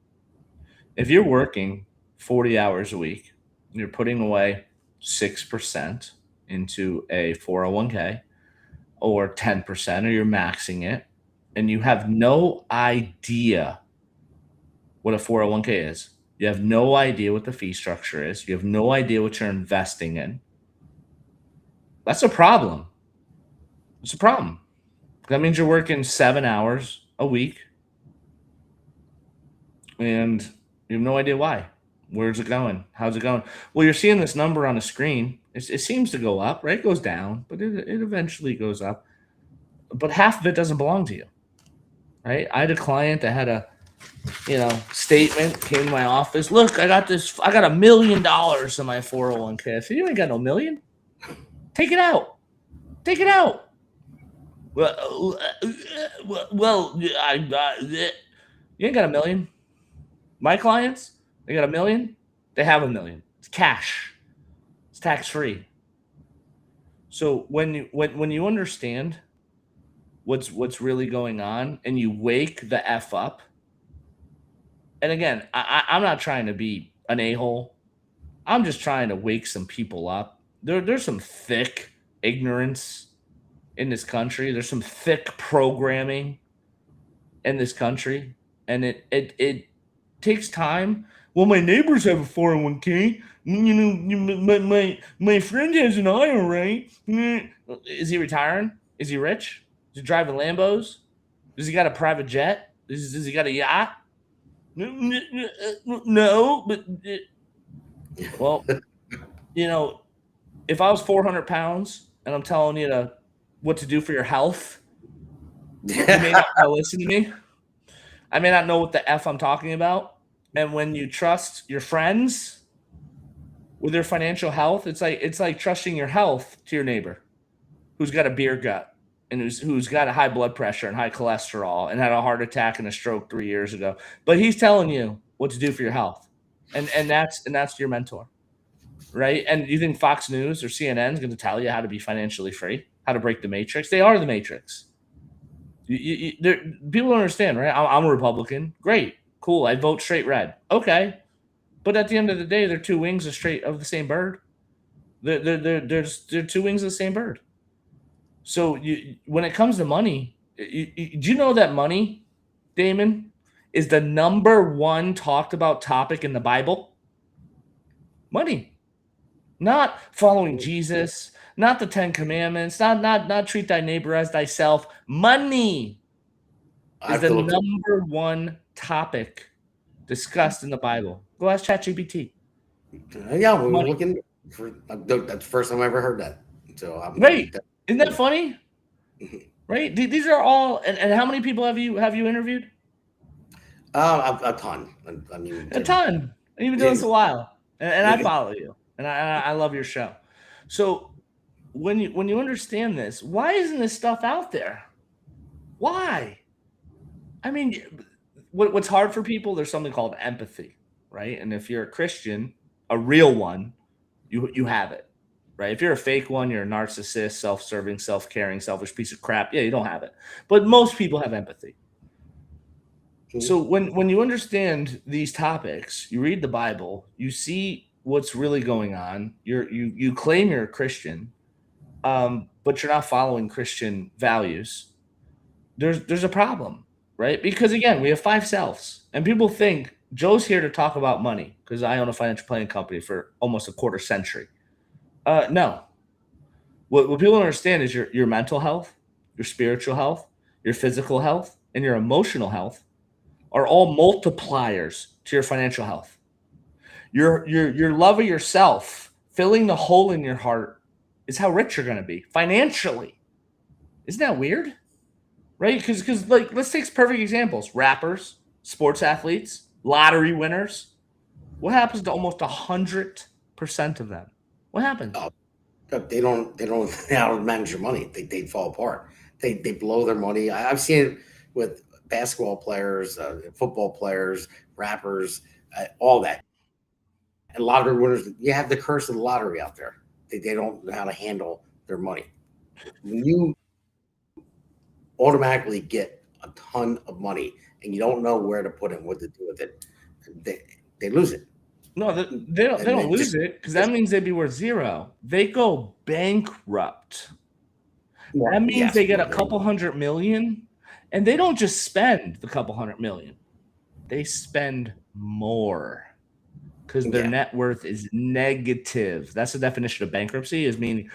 If you're working 40 hours a week, you're putting away 6% into a 401k or 10%, or you're maxing it, and you have no idea what a 401k is. You have no idea what the fee structure is. You have no idea what you're investing in. That's a problem. It's a problem. That means you're working 7 hours a week, and you have no idea why. Where's it going? How's it going? Well, you're seeing this number on the screen. It seems to go up, right? It goes down, but it eventually goes up. But half of it doesn't belong to you, right? I had a client that had a statement, came to my office. Look, I got $1 million in my 401k. I said, you ain't got no million. Take it out. Take it out. Well, you ain't got $1 million. My clients, they got $1 million. They have $1 million. It's cash. It's tax free. So when you understand what's really going on, and you wake the F up. And again, I'm not trying to be an a-hole. I'm just trying to wake some people up. There's some thick ignorance in this country. There's some thick programming in this country. And it takes time. Well, my neighbors have a 401k. My friend has an IRA. Is he retiring? Is he rich? Is he driving Lambos? Does he got a private jet? Does he got a yacht? No, but well, you know, if I was 400 pounds and I'm telling you what to do for your health, you may not want to listen to me. I may not know what the F I'm talking about. And when you trust your friends with their financial health, it's like trusting your health to your neighbor who's got a beer gut and who's got a high blood pressure and high cholesterol and had a heart attack and a stroke 3 years ago. But he's telling you what to do for your health. And that's your mentor. Right? And you think Fox News or CNN is going to tell you how to be financially free, how to break the matrix? They are the matrix. People don't understand, right? I'm a Republican. Great, cool. I vote straight red. Okay, but at the end of the day, they're two wings of the same bird. They're two wings of the same bird. So when it comes to money, do you know that money, Damon, is the number one talked about topic in the Bible? Money. Not following Jesus, not the Ten Commandments, not treat thy neighbor as thyself. Money I is have the to look. number one topic discussed in the Bible. Go ask ChatGPT. Yeah, we were Money. looking for. That's the first time I ever heard that. So I'm gonna. Right. Isn't that funny? Right? These are all and how many people have you interviewed? A ton. I mean, A ton. And you've been doing this a while. And I follow you. And I love your show. So when you understand this, why isn't this stuff out there? Why? I mean, what's hard for people, there's something called empathy, right? And if you're a Christian, a real one, you have it, right? If you're a fake one, you're a narcissist, self-serving, self-caring, selfish piece of crap. Yeah, you don't have it. But most people have empathy. So when you understand these topics, you read the Bible, you see what's really going on. You claim you're a Christian, but you're not following Christian values. There's a problem, right? Because again, we have five selves, and people think Joe's here to talk about money because I own a financial planning company for almost a quarter century. No, what people don't understand is your mental health, your spiritual health, your physical health, and your emotional health are all multipliers to your financial health. Your love of yourself, filling the hole in your heart, is how rich you're going to be financially. Isn't that weird? Right? Because like let's take perfect examples: rappers, sports athletes, lottery winners. What happens to almost 100% of them? What happens? they don't know how to manage their money. They fall apart. They blow their money. I've seen it with basketball players, football players, rappers, all that. And lottery winners, you have the curse of the lottery out there. They don't know how to handle their money. When you automatically get a ton of money and you don't know where to put it, what to do with it, they lose it. No, they don't lose it because that means they'd be worth zero. They go bankrupt. That means Yes, they get a couple hundred million, and they don't just spend the couple hundred million. They spend more because their yeah. net worth is negative. That's the definition of bankruptcy. Is meaning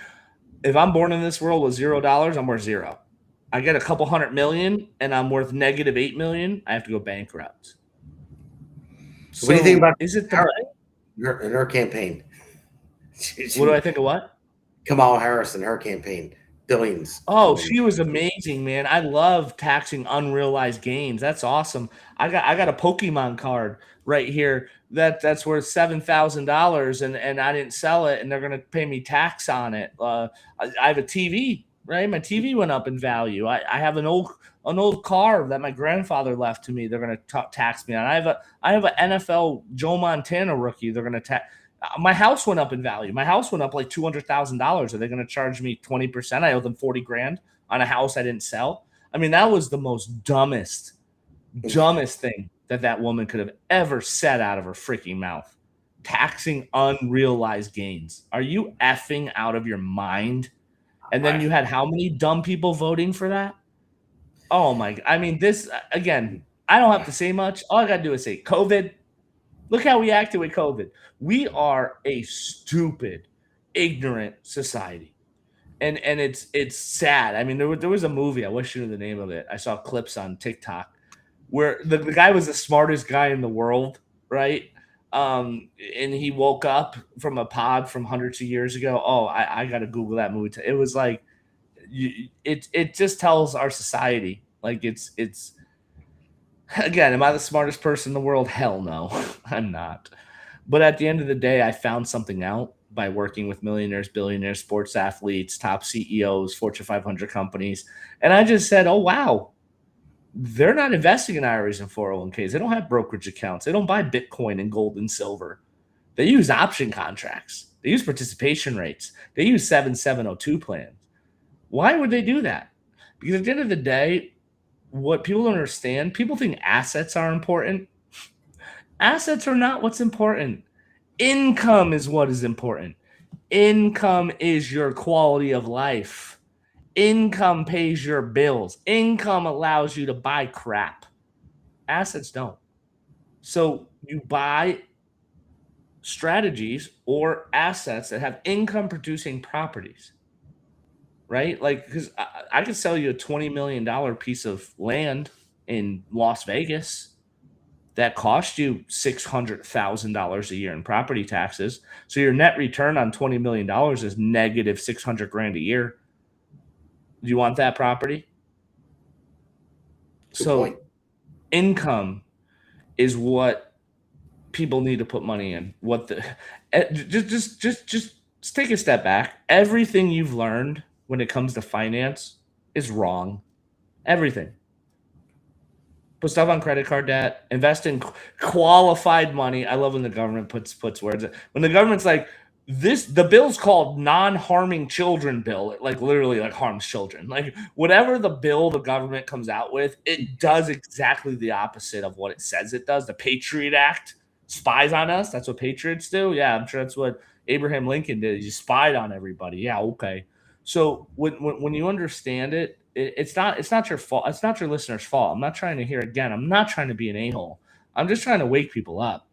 if I'm born in this world with $0, I'm worth zero. I get a couple hundred million, and I'm worth negative 8 million. I have to go bankrupt. So what do you think about Is it the Harris money? in her campaign? What do I think of what? Kamala Harris and her campaign, billions. Oh, she was amazing, man. I love taxing unrealized gains. That's awesome. I got a Pokemon card right here that's worth $7,000 and I didn't sell it and they're gonna pay me tax on it. I have a TV, right? My TV went up in value. I have an old car that my grandfather left to me. They're gonna tax me on. I have an NFL Joe Montana rookie. They're gonna tax. My house went up in value. My house went up like $200,000. Are they going to charge me 20%? I owe them 40 grand on a house I didn't sell. I mean, that was the most dumbest thing that woman could have ever said out of her freaking mouth. Taxing unrealized gains. Are you effing out of your mind? And then you had how many dumb people voting for that? Oh my! I mean, this again. I don't have to say much. All I got to do is say COVID. Look how we acted with COVID. We are a stupid, ignorant society. And it's sad. I mean, there was a movie, I wish you knew the name of it. I saw clips on TikTok where the guy was the smartest guy in the world, right? and he woke up from a pod from hundreds of years ago. Oh, I got to Google that movie. It was like, it just tells our society, like it's again, am I the smartest person in the world? Hell no, I'm not. But at the end of the day, I found something out by working with millionaires, billionaires, sports athletes, top CEOs, Fortune 500 companies. And I just said, oh, wow, they're not investing in IRAs and 401ks. They don't have brokerage accounts. They don't buy Bitcoin and gold and silver. They use option contracts. They use participation rates. They use 7702 plans. Why would they do that? Because at the end of the day, what people don't understand, people think assets are important. Assets are not what's important. Income is what is important. Income is your quality of life. Income pays your bills. Income allows you to buy crap. Assets don't. So you buy strategies or assets that have income producing properties, right? Like, because I could sell you a $20 million piece of land in Las Vegas that cost you $600,000 a year in property taxes. So your net return on $20 million is negative 600 grand a year. Do you want that property? Good So point. income is what people need to put money in. What the just take a step back. Everything you've learned when it comes to finance is wrong. Everything. Put stuff on credit card debt, invest in qualified money. I love when the government puts words. When the government's like, the bill's called non-harming children bill. It like literally like harms children. Like whatever the bill the government comes out with, it does exactly the opposite of what it says it does. The Patriot Act spies on us. That's what patriots do. Yeah, I'm sure that's what Abraham Lincoln did. He spied on everybody. Yeah, okay. So when you understand it, it's not your fault. It's not your listener's fault. I'm not trying to hear again. I'm not trying to be an a-hole. I'm just trying to wake people up.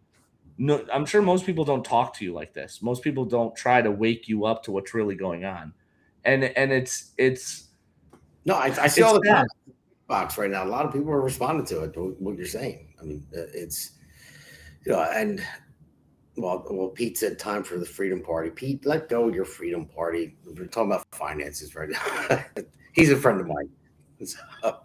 No, I'm sure most people don't talk to you like this. Most people don't try to wake you up to what's really going on. And it's No, I see all the sad. box right now. A lot of people are responding to it. What you're saying. I mean, it's and well, Pete said time for the Freedom Party. Pete, let go of your Freedom Party. We're talking about finances right now. He's a friend of mine. So,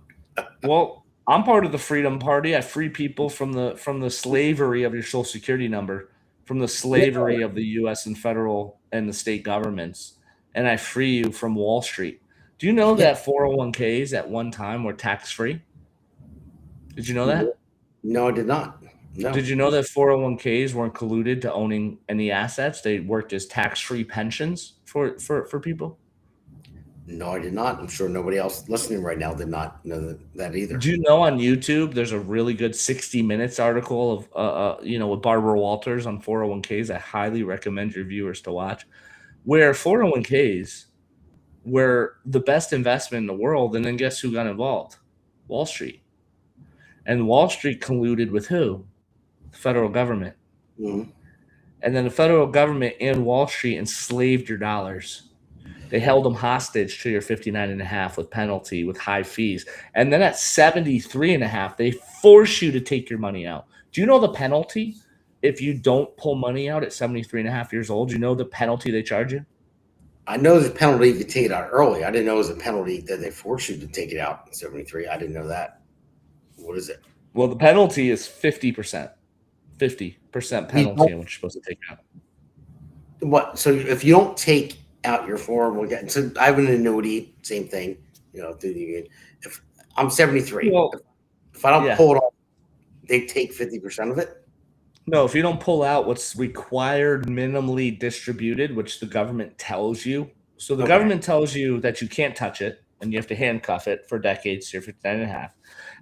Well, I'm part of the Freedom Party. I free people from the slavery of your Social Security number, from the slavery of the U.S. and federal and the state governments, and I free you from Wall Street. Do you know that 401ks at one time were tax-free? Did you know that? No, I did not. No. Did you know that 401ks weren't colluded to owning any assets? They worked as tax-free pensions for people. No, I did not. I'm sure nobody else listening right now did not know that either. Do you know on YouTube there's a really good 60 Minutes article of with Barbara Walters on 401ks. I highly recommend your viewers to watch, where 401ks were the best investment in the world, and then guess who got involved? Wall Street. And Wall Street colluded with who? The federal government. Mm-hmm. And then the federal government and Wall Street enslaved your dollars. They held them hostage to your 59.5 with penalty, with high fees. And then at 73.5, they force you to take your money out. Do you know the penalty if you don't pull money out at 73.5 years old? Do you know the penalty they charge you? I know there's a penalty if you take it out early. I didn't know it was a penalty that they force you to take it out in 73. I didn't know that. What is it? Well, the penalty is 50%. 50% penalty on what you're supposed to take out. What? So if you don't take out your 401k, so I have an annuity, same thing. If I'm 73, Well, if I don't pull it off, they take 50% of it. No, if you don't pull out what's required minimally distributed, which the government tells you. So the government tells you that you can't touch it and you have to handcuff it for decades. You're 59.5.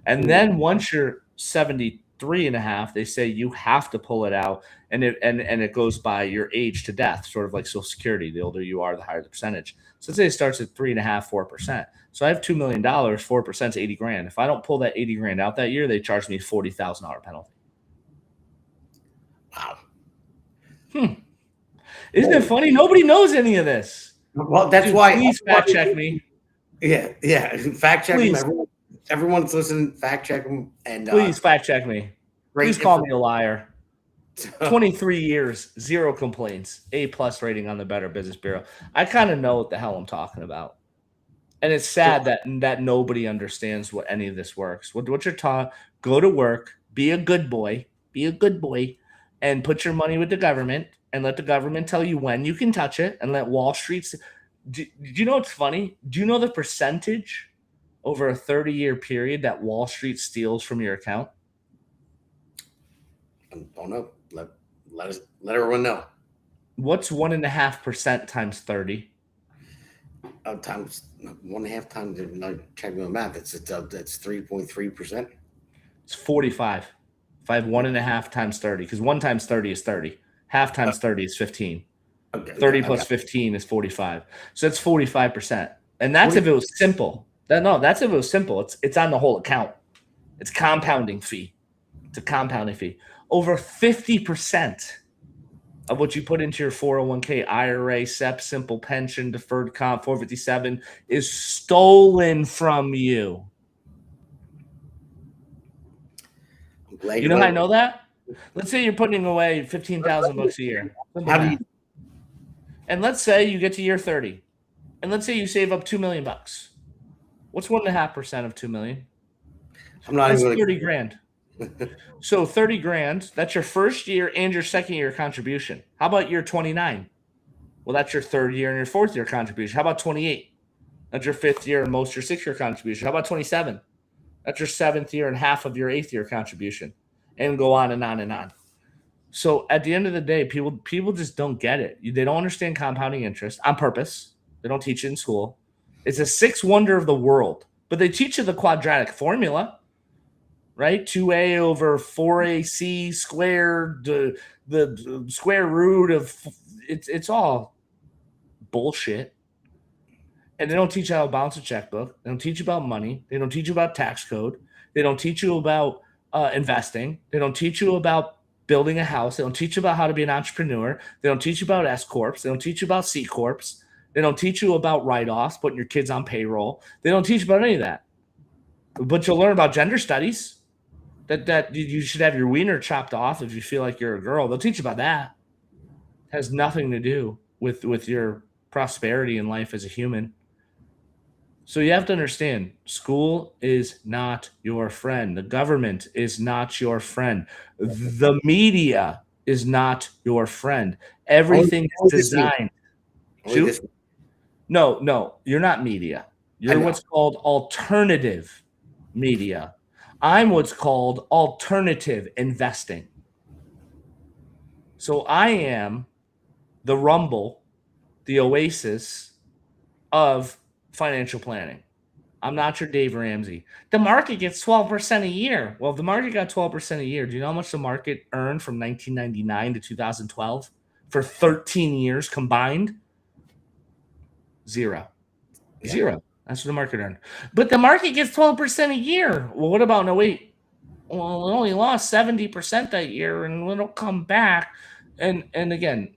And then once you're 73.5, they say you have to pull it out, and it goes by your age to death, sort of like Social Security. The older you are, the higher the percentage. So let's say it starts at 3.5%, 4%. So I have $2 million, 4% is 80 grand. If I don't pull that 80 grand out that year, they charge me a $40,000 penalty. Wow. Isn't it funny? Nobody knows any of this. Well, that's why. Please fact check me. Yeah. Fact check them. Everyone's listening. Fact check them. And please fact check me. Please call me a liar. 23 years, 0 complaints, A+ rating on the Better Business Bureau. I kind of know what the hell I'm talking about. And it's sad that nobody understands what any of this works. What you're taught, go to work, be a good boy, and put your money with the government and let the government tell you when you can touch it and let Wall Street. Do you know what's funny? Do you know the percentage over a 30-year period that Wall Street steals from your account? I don't know. Let everyone know. What's 1.5% times 30? Times 1.5 times. Check my math. That's 3.3%. It's 45. If I have 1.5 times 30, because 1 times 30 is 30. Half times 30 is 15. Okay, 30 plus 15 is 45. So that's 45%. And that's if it was simple. That's if it was simple. It's on the whole account. It's compounding fee. It's a compounding fee. Over 50% of what you put into your 401k, IRA, SEP, simple pension, deferred comp, 457 is stolen from you. You know how I know that? Let's say you're putting away $15,000 a year. How do you? And let's say you get to year 30, and let's say you save up $2 million. What's 1.5% of $2 million? That's 30 grand. So 30 grand, that's your first year and your second year contribution. How about year 29? Well, that's your third year and your fourth year contribution. How about 28? That's your fifth year and most your 6th year contribution. How about 27? That's your 7th year and half of your 8th year contribution, and go on and on and on. So at the end of the day, people just don't get it. They don't understand compounding interest on purpose. They don't teach it in school. It's a 6th wonder of the world, but they teach you the quadratic formula, right? 2a over 4ac squared, the square root of it's all bullshit. And they don't teach you how to balance a checkbook. They don't teach you about money. They don't teach you about tax code. They don't teach you about investing. They don't teach you about building a house. They don't teach you about how to be an entrepreneur. They don't teach you about S corps. They don't teach you about C corps. They don't teach you about write-offs, putting your kids on payroll. They don't teach you about any of that. But you'll learn about gender studies. That you should have your wiener chopped off if you feel like you're a girl. They'll teach you about that. It has nothing to do with your prosperity in life as a human. So you have to understand, school is not your friend. The government is not your friend. The media is not your friend. Everything is designed. No, you're not media. You're what's called alternative media. I'm what's called alternative investing. So I am the Rumble, the Oasis of financial planning. I'm not your Dave Ramsey. The market gets 12% a year. Well, if the market got 12% a year, do you know how much the market earned from 1999 to 2012 for 13 years combined? Zero. That's what the market earned. But the market gets 12% a year. Well, what about 08? Well, it only lost 70% that year, and it'll come back. And again,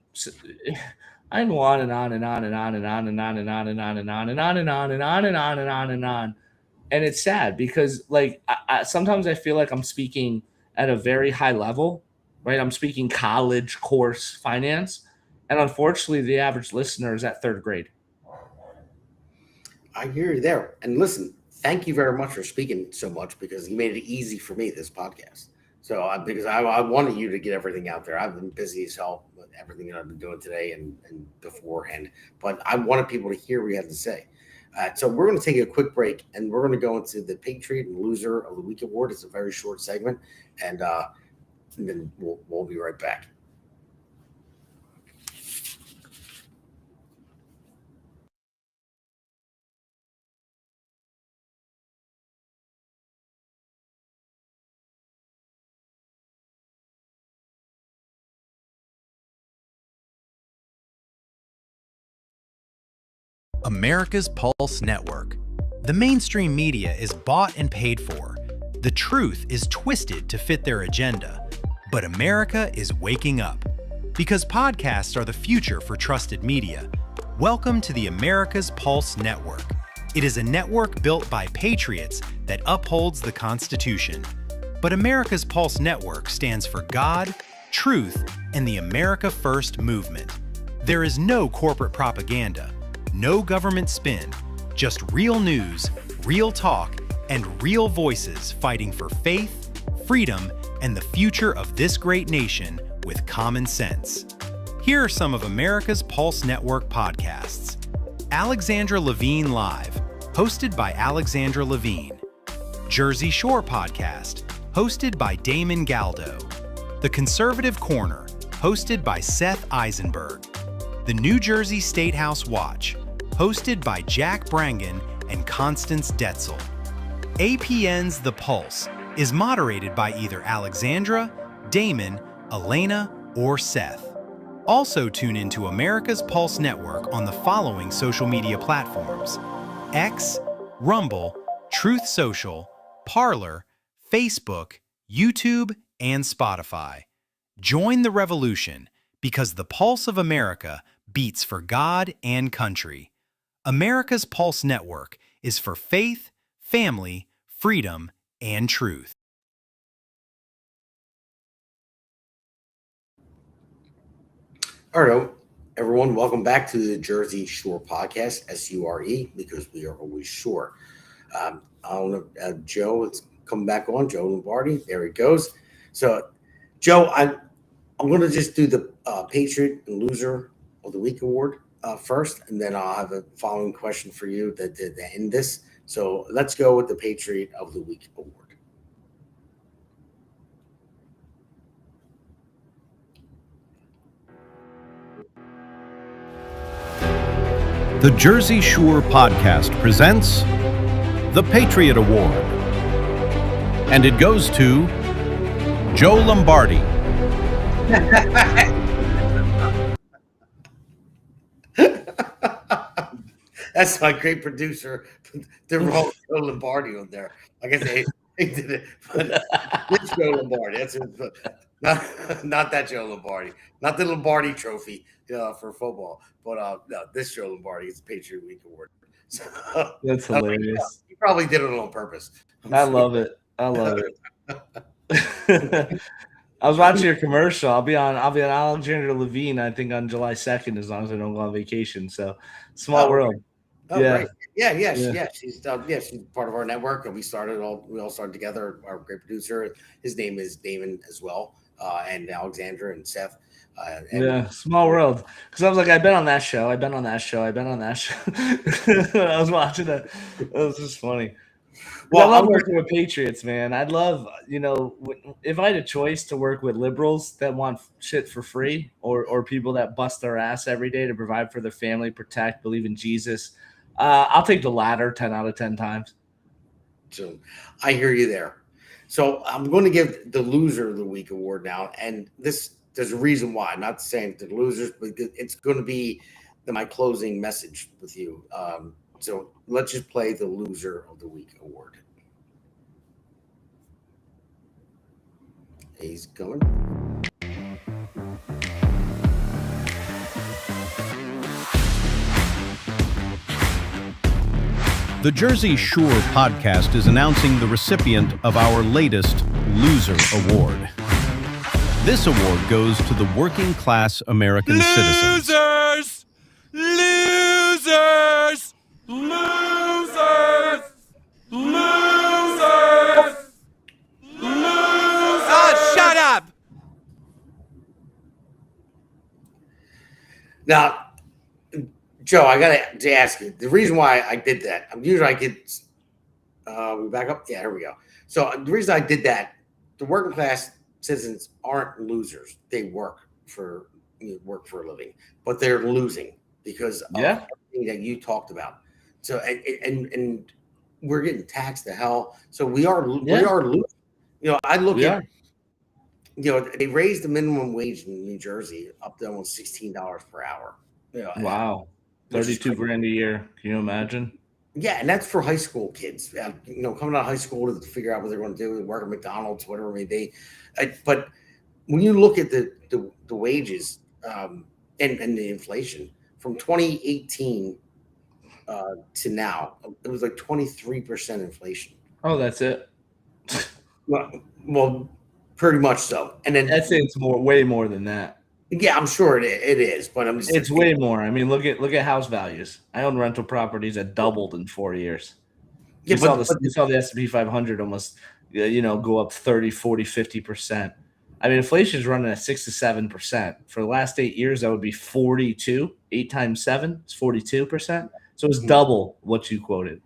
I go on and on and on and on and on and on and on and on and on and on and on and on and on and on and on. And it's sad because, like, sometimes I feel like I'm speaking at a very high level, right? I'm speaking college course finance, and unfortunately, the average listener is at 3rd grade. I hear you there. And listen, thank you very much for speaking so much, because you made it easy for me, this podcast. So because I wanted you to get everything out there. I've been busy as hell with everything that I've been doing today and beforehand, but I wanted people to hear what you had to say. So we're going to take a quick break, and we're going to go into the Patriot and Loser of the Week award. It's a very short segment, and then we'll be right back. America's Pulse Network. The mainstream media is bought and paid for. The truth is twisted to fit their agenda. But America is waking up. Because podcasts are the future for trusted media. Welcome to the America's Pulse Network. It is a network built by patriots that upholds the Constitution. But America's Pulse Network stands for God, truth, and the America First movement. There is no corporate propaganda, no government spin, just real news, real talk, and real voices fighting for faith, freedom, and the future of this great nation with common sense. Here are some of America's Pulse Network podcasts. Alexandra Levine Live, hosted by Alexandra Levine. Jersey Shore Podcast, hosted by Damon Galdo. The Conservative Corner, hosted by Seth Eisenberg. The New Jersey State House Watch, hosted by Jack Brangan and Constance Detzel. APN's The Pulse is moderated by either Alexandra, Damon, Elena, or Seth. Also tune into America's Pulse Network on the following social media platforms: X, Rumble, Truth Social, Parler, Facebook, YouTube, and Spotify. Join the revolution because the pulse of America beats for God and country. America's Pulse Network is for faith, family, freedom, and truth. All right, everyone, welcome back to the Jersey Shore podcast, SURE, because we are always sure. I don't know, Joe, it's coming back on, Joe Lombardi. There he goes. So, Joe, I'm going to just do the Patriot and Loser of the Week award first, and then I'll have a following question for you to end this. So let's go with the Patriot of the Week award. The Jersey Shore podcast presents the Patriot Award. And it goes to Joe Lombardi. That's my great producer. They're all Joe Lombardi on there. I guess they did it. But it's Joe Lombardi. That's not that Joe Lombardi. Not the Lombardi Trophy for football. But no, this Joe Lombardi is the Patriot Week Award. So, That's hilarious. He probably did it on purpose. I love it. I love it. I was watching your commercial. I'll be on Alexandra Levine, I think, on July 2nd, as long as I don't go on vacation. So small world. Oh, Yeah. right. Yeah. She's part of our network, and we all started together. Our great producer, his name is Damon as well, and Alexandra and Seth. Small world. Because I was like, I've been on that show. I was watching it. It was just funny. Well, I love working with Patriots, man. I'd love, if I had a choice to work with liberals that want shit for free, or people that bust their ass every day to provide for their family, protect, believe in Jesus, I'll take the latter 10 out of 10 times. So I hear you there. So I'm going to give the Loser of the Week award now, and there's a reason why. I'm not saying the losers, but it's going to be my closing message with you. So let's just play the Loser of the Week award. He's going. The Jersey Shore podcast is announcing the recipient of our latest Loser Award. This award goes to the working class American citizens. Losers! Losers! Losers! Losers! Losers! Oh, shut up! Now, Joe, I got to ask you, the reason why I did that, usually I get, we back up? Yeah, here we go. So the reason I did that, the working class citizens aren't losers. They work for a living, but they're losing because of everything that you talked about. So, and we're getting taxed to hell. So we are losing. I look at, they raised the minimum wage in New Jersey up to almost $16 per hour. Wow. 32 grand a year. Can you imagine? Yeah, and that's for high school kids. Coming out of high school to figure out what they're going to do, work at McDonald's, whatever it may be. But when you look at the wages and the inflation from 2018 to now, it was like 23% inflation. Oh, that's it. Well, Pretty much so. And then I'd say it's way more than that. Yeah, I'm sure it is, but I'm just It's way more. I mean, look at house values. I own rental properties that doubled in 4 years. Yeah, You saw the S&P 500 almost go up 30, 40, 50%. I mean, inflation is running at 6 to 7%. For the last 8 years, that would be 42. 8 times 7 is 42%. So it's double what you quoted.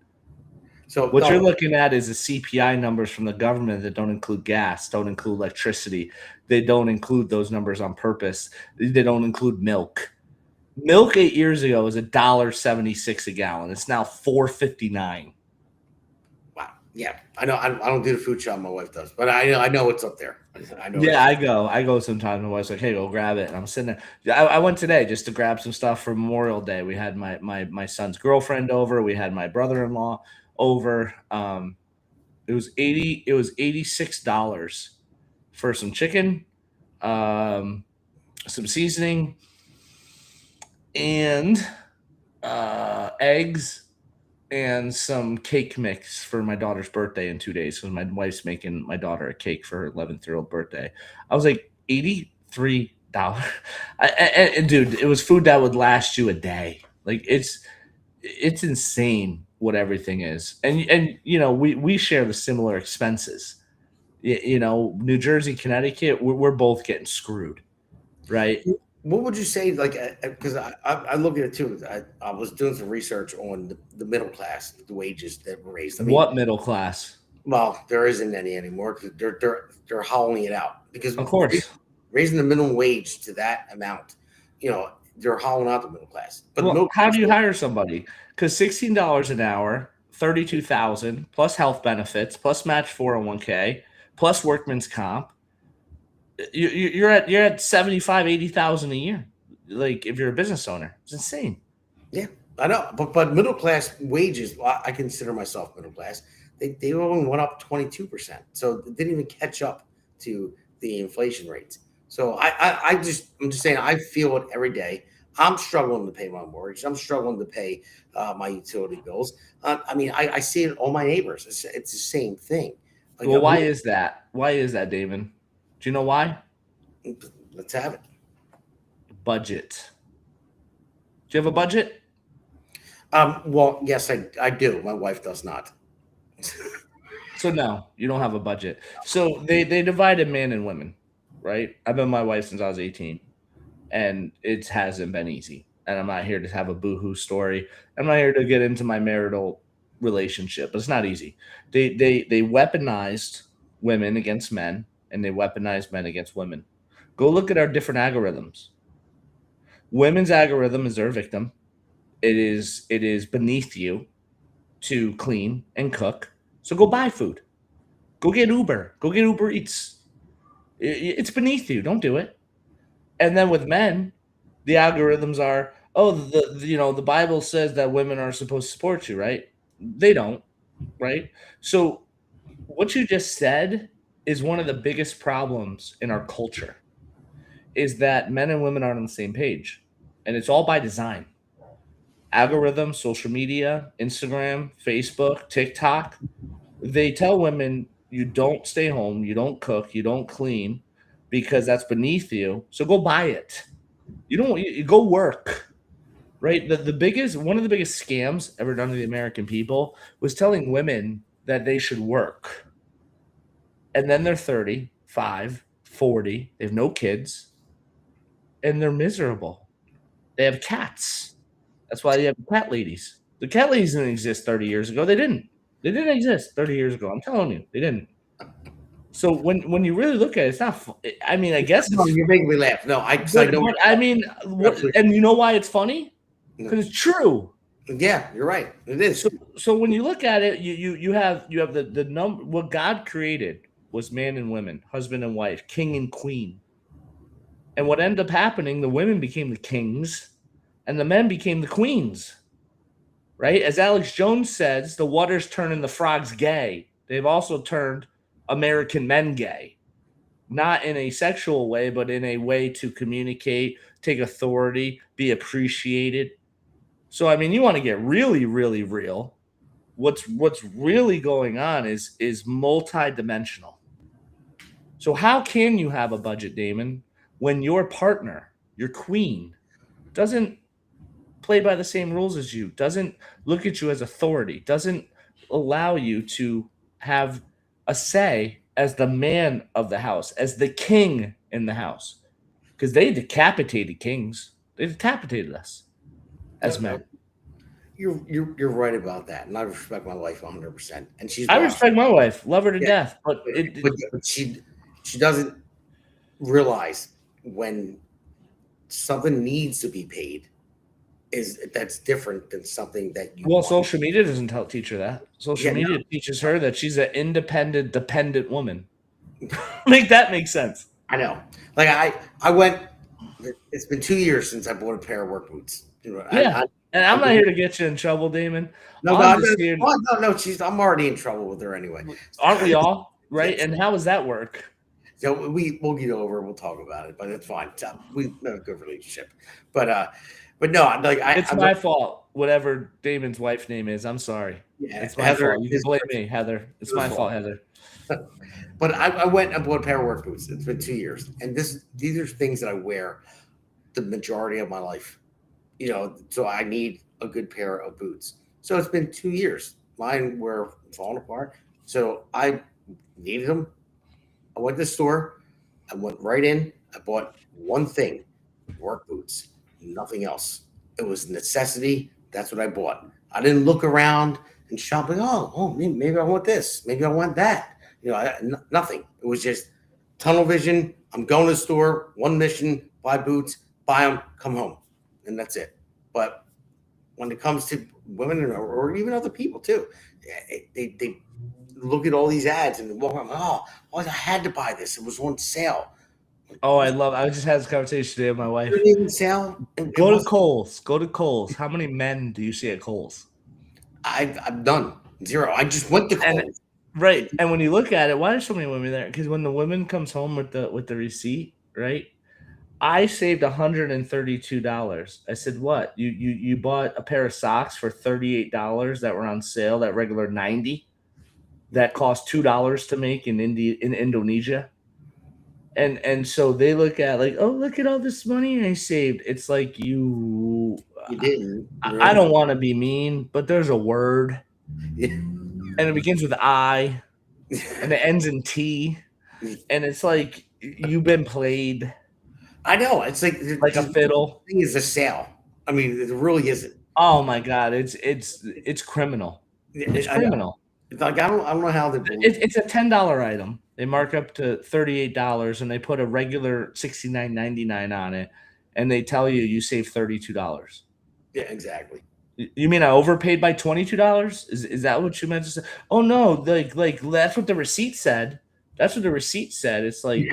So what you're looking at is the CPI numbers from the government that don't include gas, don't include electricity. They don't include those numbers on purpose. They don't include milk. Milk 8 years ago was $1.76 a gallon. It's now $4.59. Wow. Yeah, I know. I don't do the food shop. My wife does, but I know it's up there. I know. Yeah, I go sometimes. My wife's like, "Hey, go grab it," and I'm sitting there. I went today just to grab some stuff for Memorial Day. We had my son's girlfriend over. We had my brother-in-law over. It was $86 for some chicken, some seasoning, and eggs, and some cake mix for my daughter's birthday in 2 days because my wife's making my daughter a cake for her 11th-year-old birthday. I was like, $83. And dude, it was food that would last you a day. Like it's insane what everything is. And we share the similar expenses. New Jersey, Connecticut, we're both getting screwed, right? What would you say, like, because I look at it too. I was doing some research on the middle class, the wages that were raised. I mean, What middle class? Well, there isn't any anymore because they're hollowing it out. Because Of course. raising the minimum wage to that amount, they're hollowing out the middle class. But how do you hire somebody? Because $16 an hour, $32,000 plus health benefits, plus match 401k, plus workman's comp. You're at 75, 80,000 a year. Like if you're a business owner, it's insane. Yeah, I know. But middle class wages, I consider myself middle class. They only went up 22%, so it didn't even catch up to the inflation rates. So I'm just saying, I feel it every day. I'm struggling to pay my mortgage. I'm struggling to pay my utility bills. I see it all my neighbors. It's the same thing. Like, Well, why is that? Why is that, Damon? Do you know why? Let's have it. Budget. Do you have a budget? Well, yes, I do. My wife does not. So no, you don't have a budget. So they divided men and women, right? I've been with my wife since I was 18, and it hasn't been easy. And I'm not here to have a boohoo story. I'm not here to get into my marital relationship, but it's not easy. They weaponized women against men, and they weaponize men against women. Go look at our different algorithms. Women's algorithm is their victim. It is beneath you to clean and cook. So go buy food. Go get Uber. Go get Uber Eats. It's beneath you. Don't do it. And then with men, the algorithms are, the Bible says that women are supposed to support you, right? They don't, right? So what you just said is one of the biggest problems in our culture, is that men and women aren't on the same page. And it's all by design. Algorithms, social media, Instagram, Facebook, TikTok, they tell women you don't stay home, you don't cook, you don't clean because that's beneath you. So go buy it. You go work. Right? One of the biggest scams ever done to the American people was telling women that they should work. And then they're 35, 40, they have no kids, and they're miserable. They have cats. That's why they have cat ladies. The cat ladies didn't exist 30 years ago. They didn't. They didn't exist 30 years ago. I'm telling you, they didn't. So when you really look at it, it's not. I mean, I guess you're making me laugh. No, I know. I mean, and you know why it's funny? Because it's true. Yeah, you're right. It is. So when you look at it, you have the number. What God created was man and women, husband and wife, king and queen. And what ended up happening, the women became the kings, and the men became the queens. Right? As Alex Jones says, the water's turning the frogs gay. They've also turned American men gay. Not in a sexual way, but in a way to communicate, take authority, be appreciated. So, I mean, you want to get really, really real. What's really going on is multidimensional. So how can you have a budget, Damon, when your partner, your queen, doesn't play by the same rules as you, doesn't look at you as authority, doesn't allow you to have a say as the man of the house, as the king in the house? Because they decapitated kings. They decapitated us as men. You're right about that, and I respect my wife 100%. And she's I watched. respect my wife, love her to Yeah, death, but but she doesn't realize when something needs to be paid that's different than something that you well, want. social media doesn't teach her that. Social Yeah, media teaches her that she's an independent, dependent woman. Make that make sense. I know. Like I went. It's been 2 years since I bought a pair of work boots. You know, Yeah, and I'm not here to get you in trouble, Damon. No, I'm just here. no. I'm already in trouble with her anyway. Aren't we all? Right? Yes. And how does that work? So we'll get over. We'll talk about it, but it's fine. We have a good relationship, but no, like It's my fault. Whatever Damon's wife's name is, I'm sorry. Yeah, It's my Heather fault. You can is- blame me, Heather. It's my fault, Heather. But I went and bought a pair of work boots. It's been 2 years, and these are things that I wear the majority of my life. You know, so I need a good pair of boots. So it's been 2 years. Mine were falling apart, so I needed them. I went to the store. I went right in. I bought one thing: work boots. Nothing else. It was a necessity. That's what I bought. I didn't look around and shop like, oh, maybe I want this. Maybe I want that. You know, nothing. It was just tunnel vision. I'm going to the store, one mission, buy boots, buy them, come home. And that's it. But when it comes to women or even other people too, they look at all these ads and walk around, oh, I had to buy this. It was on sale. Oh, I just had this conversation today with my wife. It didn't sell. Go to Kohl's. Go to Kohl's. How many men do you see at Kohl's? I've done zero. I just went to Kohl's. Right. And when you look at it, why are so many women there? Because when the woman comes home with the receipt, right? I saved $132. I said, what? You bought a pair of socks for $38 that were on sale, that regular $90, that cost $2 to make in Indonesia. And so they look at like, oh, look at all this money I saved. It's like you didn't. I don't want to be mean, but there's a word. Yeah. And it begins with I and it ends in T. And it's like you've been played. I know. It's like a fiddle. Thing is a sale. I mean, it really isn't. Oh my God. It's criminal. It's criminal. It's like I don't know how they it's a $10 item. They mark up to $38 and they put a regular $69.99 on it, and they tell you save $32. Yeah, exactly. You mean I overpaid by $22? Is that what you meant to say? Oh no, like that's what the receipt said. That's what the receipt said. It's like,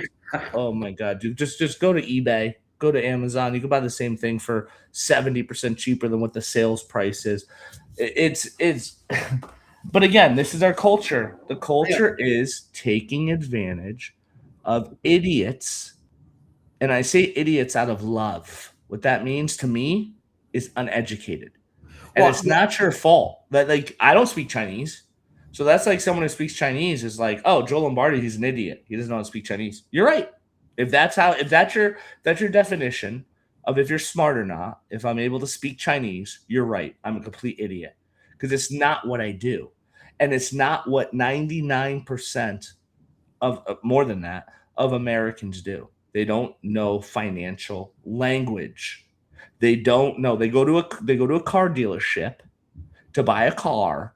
oh my God, dude, just go to eBay, go to Amazon. You can buy the same thing for 70% cheaper than what the sales price is. It's But again, this is our culture. The culture is taking advantage of idiots. And I say idiots out of love. What that means to me is uneducated. And it's not your fault. That like I don't speak Chinese. So that's like someone who speaks Chinese is like, oh, Joe Lombardi, he's an idiot. He doesn't know how to speak Chinese. You're right. If that's your definition of if you're smart or not, if I'm able to speak Chinese, you're right. I'm a complete idiot. Because it's not what I do. And it's not what 99% of more than that of Americans do. They don't know financial language. They don't know. They go to a car dealership to buy a car,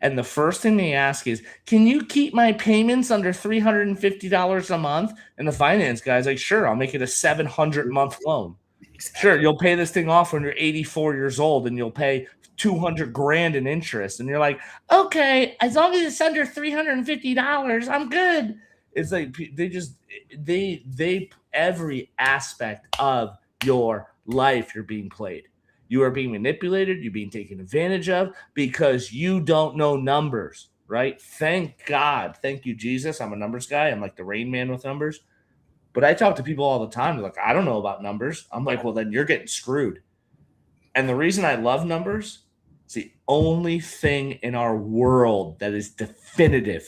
and the first thing they ask is, "Can you keep my payments under $350 a month?" And the finance guy's like, "Sure, I'll make it a 700-month loan. Exactly. Sure, you'll pay this thing off when you're 84 years old, and you'll pay $200,000 in interest." And you're like, "Okay, as long as it's under $350, I'm good." It's like they every aspect of your life you're being played. You are being manipulated. You're being taken advantage of because you don't know numbers, right? Thank God. Thank you, Jesus. I'm a numbers guy. I'm like the Rain Man with numbers. But I talk to people all the time. They're like, I don't know about numbers. I'm like, well, then you're getting screwed. And the reason I love numbers, it's the only thing in our world that is definitive.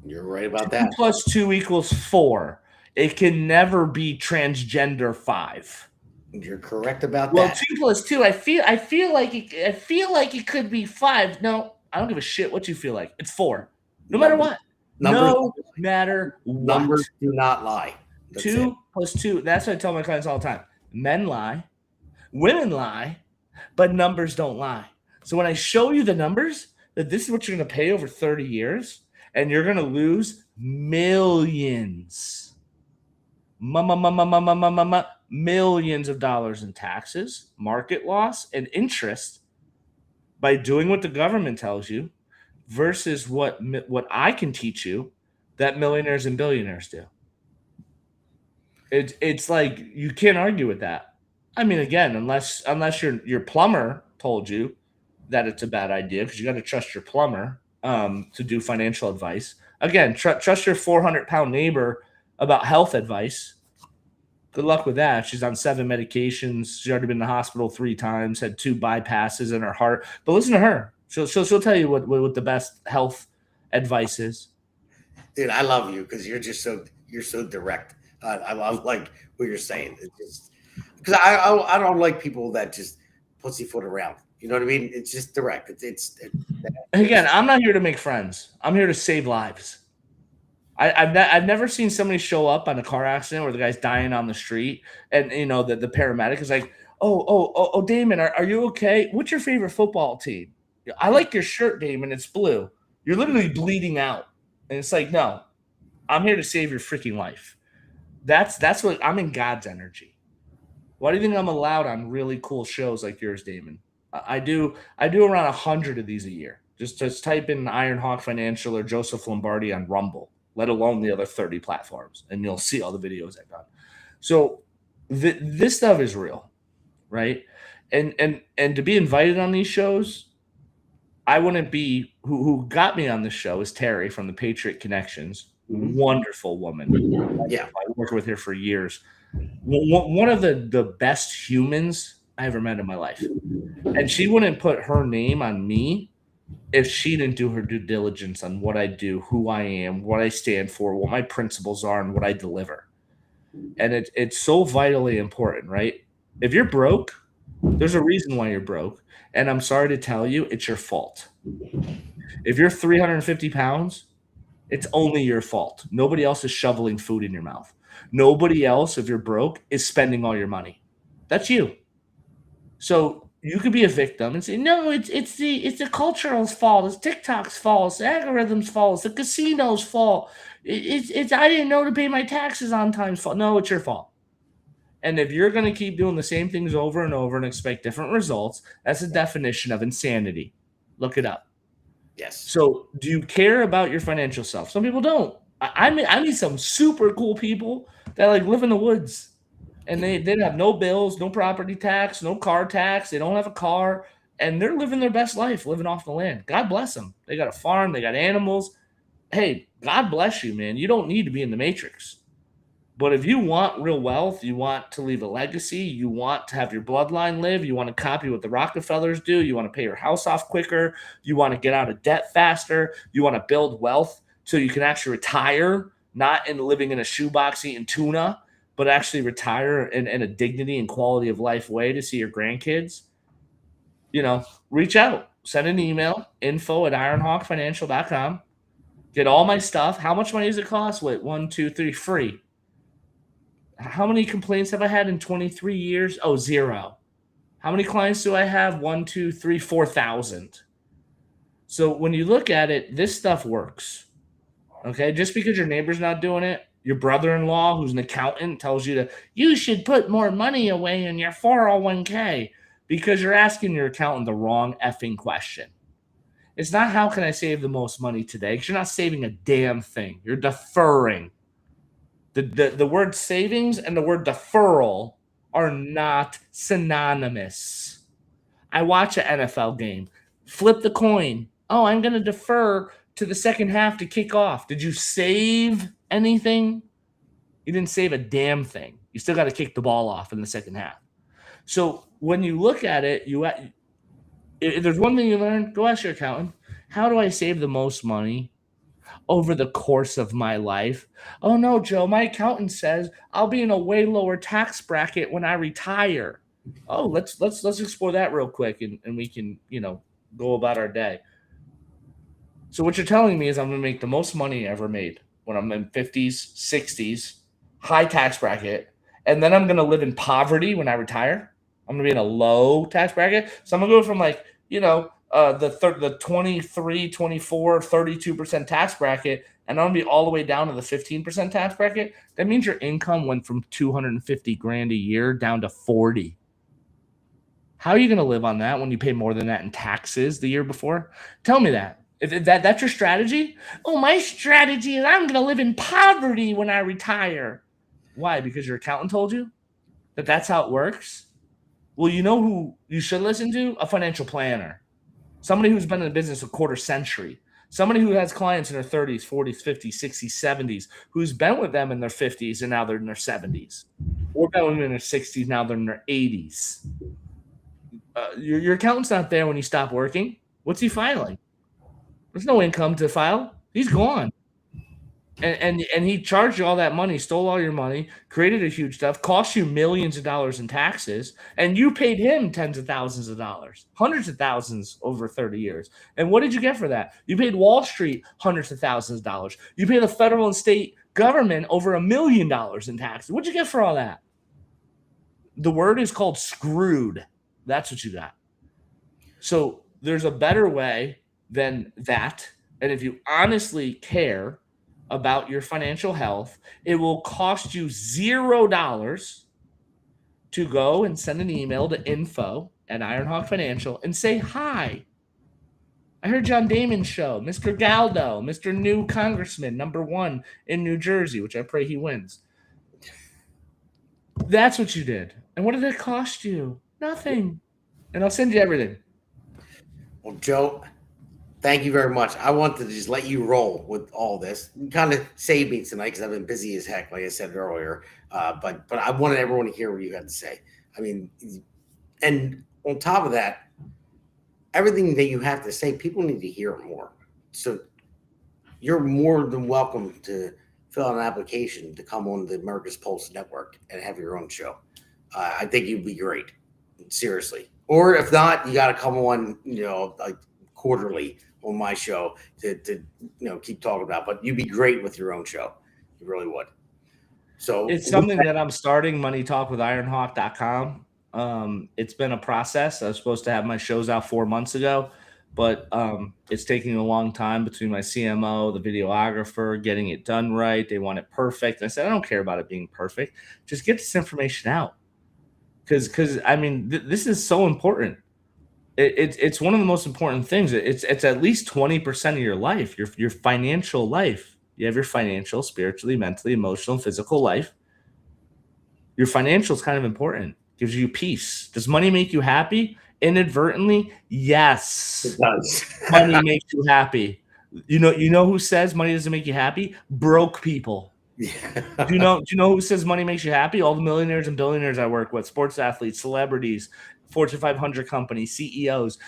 You're right about 2 that. plus 2 equals 4. It can never be transgender 5. You're correct about Well, that. 2 plus 2, I feel like it could be 5. No, I don't give a shit what you feel like. It's 4. No matter what. No matter what. Numbers do not lie. That's 2 it. plus 2. That's what I tell my clients all the time. Men lie, women lie, but numbers don't lie. So when I show you the numbers, that this is what you're going to pay over 30 years, and you're going to lose millions. Millions of dollars in taxes, market loss, and interest by doing what the government tells you versus what I can teach you that millionaires and billionaires do. It's like you can't argue with that. I mean, again, unless your plumber told you that it's a bad idea, because you got to trust your plumber to do financial advice. Again, trust your 400-pound neighbor about health advice. Good luck with that. She's on 7 medications. She's already been in the hospital 3 times, had 2 bypasses in her heart. But listen to her. She'll tell you what the best health advice is. Dude, I love you because you're so direct. I love like what you're saying. It's just because I don't like people that just pussyfoot around. You know what I mean? It's just direct. Again, I'm not here to make friends. I'm here to save lives. I've never seen somebody show up on a car accident where the guy's dying on the street, and the paramedic is like, oh, Damon, are you okay? What's your favorite football team? I like your shirt, Damon. It's blue. You're literally bleeding out, and it's like, no, I'm here to save your freaking life. That's what I'm in God's energy. Why do you think I'm allowed on really cool shows like yours, Damon? I do around 100 of these a year. Just type in Ironhawk Financial or Joseph Lombardi on Rumble, let alone the other 30 platforms, and you'll see all the videos I've done. So this stuff is real, right? And to be invited on these shows, I wouldn't be. Who got me on this show is Terry from the Patriot Connections. Wonderful woman. Yeah, I worked with her for years. One of the best humans I ever met in my life. And she wouldn't put her name on me if she didn't do her due diligence on what I do, who I am, what I stand for, what my principles are, and what I deliver. And it's so vitally important, right? If you're broke, there's a reason why you're broke. And I'm sorry to tell you, it's your fault. If you're 350 pounds, it's only your fault. Nobody else is shoveling food in your mouth. Nobody else, if you're broke, is spending all your money. That's you. So you could be a victim and say, no, it's the cultural's fault. It's TikTok's fault. It's the algorithm's fault. It's the casino's fault. It's I didn't know to pay my taxes on time's fault. No, it's your fault. And if you're going to keep doing the same things over and over and expect different results, that's a definition of insanity. Look it up. yes. So do you care about your financial self? Some people don't. I meet some super cool people that like live in the woods. And they have no bills, no property tax, no car tax. They don't have a car, and they're living their best life, living off the land. God bless them. They got a farm. They got animals. Hey, God bless you, man. You don't need to be in the matrix. But if you want real wealth, you want to leave a legacy, you want to have your bloodline live, you want to copy what the Rockefellers do, you want to pay your house off quicker, you want to get out of debt faster, you want to build wealth so you can actually retire, not in living in a shoebox eating tuna, but actually retire in a dignity and quality of life way to see your grandkids, reach out. Send an email, info@ironhawkfinancial.com. Get all my stuff. How much money does it cost? Wait, 1, 2, 3, free. How many complaints have I had in 23 years? Oh, 0. How many clients do I have? 1, 2, 3, 4,000. So when you look at it, this stuff works. Okay, just because your neighbor's not doing it, your brother-in-law, who's an accountant, tells you you should put more money away in your 401k because you're asking your accountant the wrong effing question. It's not how can I save the most money today, because you're not saving a damn thing. You're deferring. The word savings and the word deferral are not synonymous. I watch an NFL game. Flip the coin. Oh, I'm going to defer to the second half to kick off. Did you save anything? You didn't save a damn thing. You still got to kick the ball off in the second half. So when you look at it, if there's one thing you learn, go ask your accountant, how do I save the most money over the course of my life. Oh no, Joe, my accountant says I'll be in a way lower tax bracket when I retire. Oh, let's explore that real quick and we can, go about our day. So what you're telling me is I'm going to make the most money ever made when I'm in 50s, 60s, high tax bracket, and then I'm going to live in poverty when I retire. I'm going to be in a low tax bracket. So I'm going to go from the 23, 24, 32% tax bracket, and I'm going to be all the way down to the 15% tax bracket. That means your income went from 250 grand a year down to 40. How are you going to live on that when you pay more than that in taxes the year before? Tell me that. If that's your strategy? Oh, my strategy is I'm going to live in poverty when I retire. Why? Because your accountant told you that that's how it works? Well, you know who you should listen to? A financial planner. Somebody who's been in the business a quarter century. Somebody who has clients in their 30s, 40s, 50s, 60s, 70s, who's been with them in their 50s and now they're in their 70s. Or been with them in their 60s, now they're in their 80s. Your accountant's not there when you stop working. What's he filing? There's no income to file. He's gone. And he charged you all that money, stole all your money, created a huge stuff, cost you millions of dollars in taxes, and you paid him tens of thousands of dollars, hundreds of thousands over 30 years. And what did you get for that? You paid Wall Street hundreds of thousands of dollars. You paid the federal and state government over $1 million in taxes. What'd you get for all that? The word is called screwed. That's what you got. So there's a better way than that. And if you honestly care about your financial health, it will cost you $0 to go and send an email to info@Ironhawk Financial and say, hi, I heard you on Damon's show, Mr. Galdo, Mr. New Congressman, #1 in New Jersey, which I pray he wins. That's what you did. And what did it cost you? Nothing. And I'll send you everything. Well, Joe, thank you very much. I wanted to just let you roll with all this. You kind of saved me tonight because I've been busy as heck, like I said earlier. But I wanted everyone to hear what you had to say. I mean, and on top of that, everything that you have to say, people need to hear it more. So you're more than welcome to fill out an application to come on the America's Pulse Network and have your own show. I think you'd be great, seriously. Or if not, you got to come on, like quarterly on my show to keep talking about. But you'd be great with your own show. You really would. So it's something that I'm starting, moneytalkwithironhawk.com. It's been a process. I was supposed to have my shows out 4 months ago, but it's taking a long time between my CMO, the videographer, getting it done right. They want it perfect. And I said, I don't care about it being perfect. Just get this information out. Because I mean, this is so important. It's one of the most important things. It's at least 20% of your life, your financial life. You have your financial, spiritually, mentally, emotional, physical life. Your financial is kind of important. Gives you peace. Does money make you happy? Inadvertently, yes. It does. Money makes you happy. You know who says money doesn't make you happy? Broke people. Yeah. Do you know who says money makes you happy? All the millionaires and billionaires I work with, sports athletes, celebrities, Fortune 500 companies, CEOs,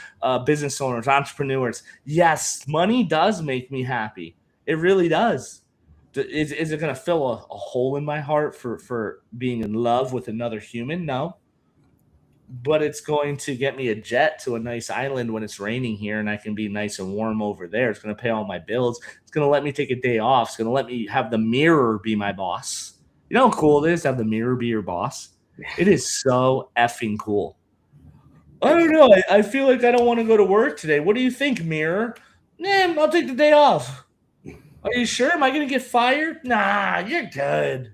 business owners, entrepreneurs. Yes, money does make me happy. It really does. Is it going to fill a hole in my heart for being in love with another human? No. But it's going to get me a jet to a nice island when it's raining here and I can be nice and warm over there. It's going to pay all my bills. It's going to let me take a day off. It's going to let me have the mirror be my boss. You know how cool it is to have the mirror be your boss? It is so effing cool. I don't know. I feel like I don't want to go to work today. What do you think, mirror? Nah, I'll take the day off. Are you sure? Am I going to get fired? Nah, you're good.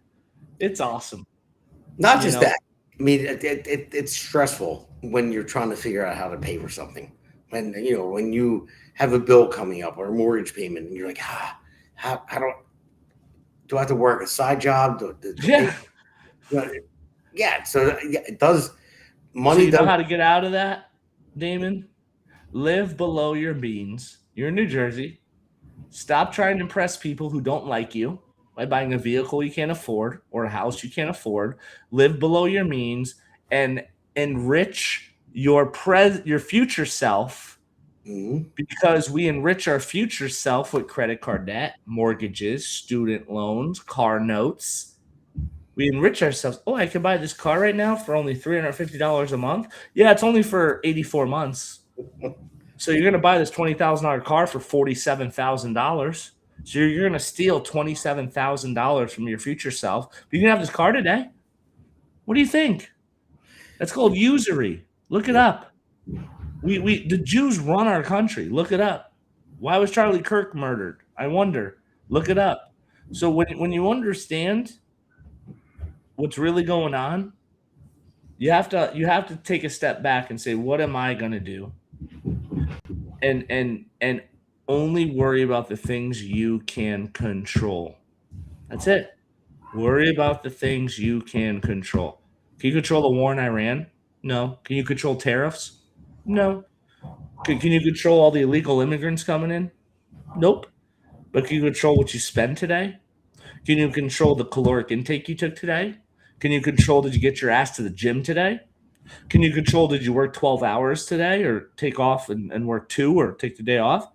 It's awesome. Not just that. I mean, it's stressful when you're trying to figure out how to pay for something. When you have a bill coming up or a mortgage payment, and you're like, how do I have to work a side job? Yeah. Yeah. So it does. Money. So you know how to get out of that, Damon? Live below your means. You're in New Jersey. Stop trying to impress people who don't like you by buying a vehicle you can't afford or a house you can't afford. Live below your means and enrich your future self because we enrich our future self with credit card debt, mortgages, student loans, car notes. We enrich ourselves. Oh, I can buy this car right now for only $350 a month. Yeah, it's only for 84 months. So you're going to buy this $20,000 car for $47,000. So you're going to steal $27,000 from your future self. But you can have this car today. What do you think? That's called usury. Look it up. The Jews run our country. Look it up. Why was Charlie Kirk murdered? I wonder. Look it up. So when you understand what's really going on, you have to take a step back and say, what am I going to do? And only worry about the things you can control. That's it. Worry about the things you can control. Can you control the war in Iran? No. Can you control tariffs? No. Can you control all the illegal immigrants coming in? Nope. But can you control what you spend today? Can you control the caloric intake you took today? Can you control, did you get your ass to the gym today? Can you control, did you work 12 hours today or take off and work 2 or take the day off?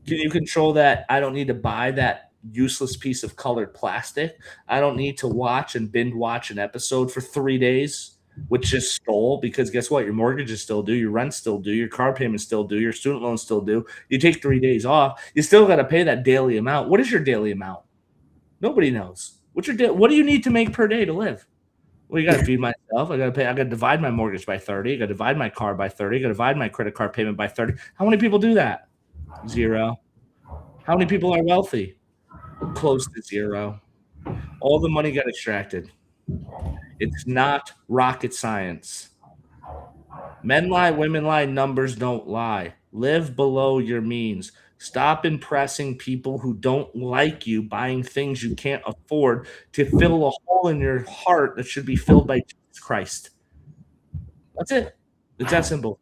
Can you control that I don't need to buy that useless piece of colored plastic? I don't need to watch and binge watch an episode for 3 days, which just stole, because guess what? Your mortgage is still due, your rent still due, your car payment still due, your student loan still due. You take 3 days off, you still got to pay that daily amount. What is your daily amount? Nobody knows. What do you need to make per day to live? Well, you got to feed myself. I got to divide my mortgage by 30. I got to divide my car by 30. I got to divide my credit card payment by 30. How many people do that? 0. How many people are wealthy? Close to 0. All the money got extracted. It's not rocket science. Men lie, women lie, numbers don't lie. Live below your means. Stop impressing people who don't like you, buying things you can't afford to fill a hole in your heart that should be filled by Jesus Christ. That's it. It's that simple.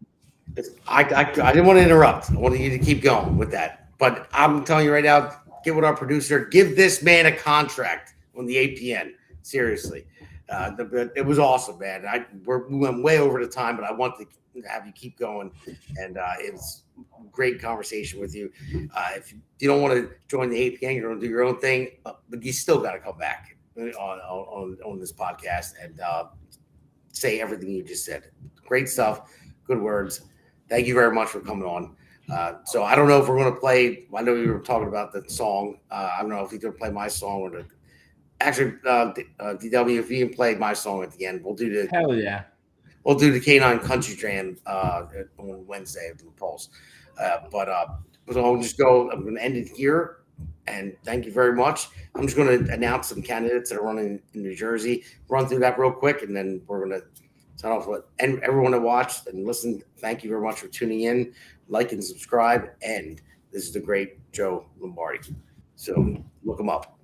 I didn't want to interrupt. I wanted you to keep going with that. But I'm telling you right now, get with our producer. Give this man a contract on the APN. Seriously. It was awesome, man. We went way over the time, but I want to have you keep going. And it was a great conversation with you. If you don't want to join the APN, you're going to do your own thing, but you still got to come back on this podcast and say everything you just said. Great stuff. Good words. Thank you very much for coming on. So I don't know if we're going to play. I know you were talking about the song. I don't know if you're going to play my song or actually, DW, if you can play my song at the end, we'll do the Hell yeah. We'll do the K9 Country Jam on Wednesday at the Pulse. So I'll just go. I'm going to end it here. And thank you very much. I'm just going to announce some candidates that are running in New Jersey. Run through that real quick, and then we're going to sign off with. And everyone that watched and listened, thank you very much for tuning in. Like and subscribe. And this is the great Joe Lombardi. So look him up.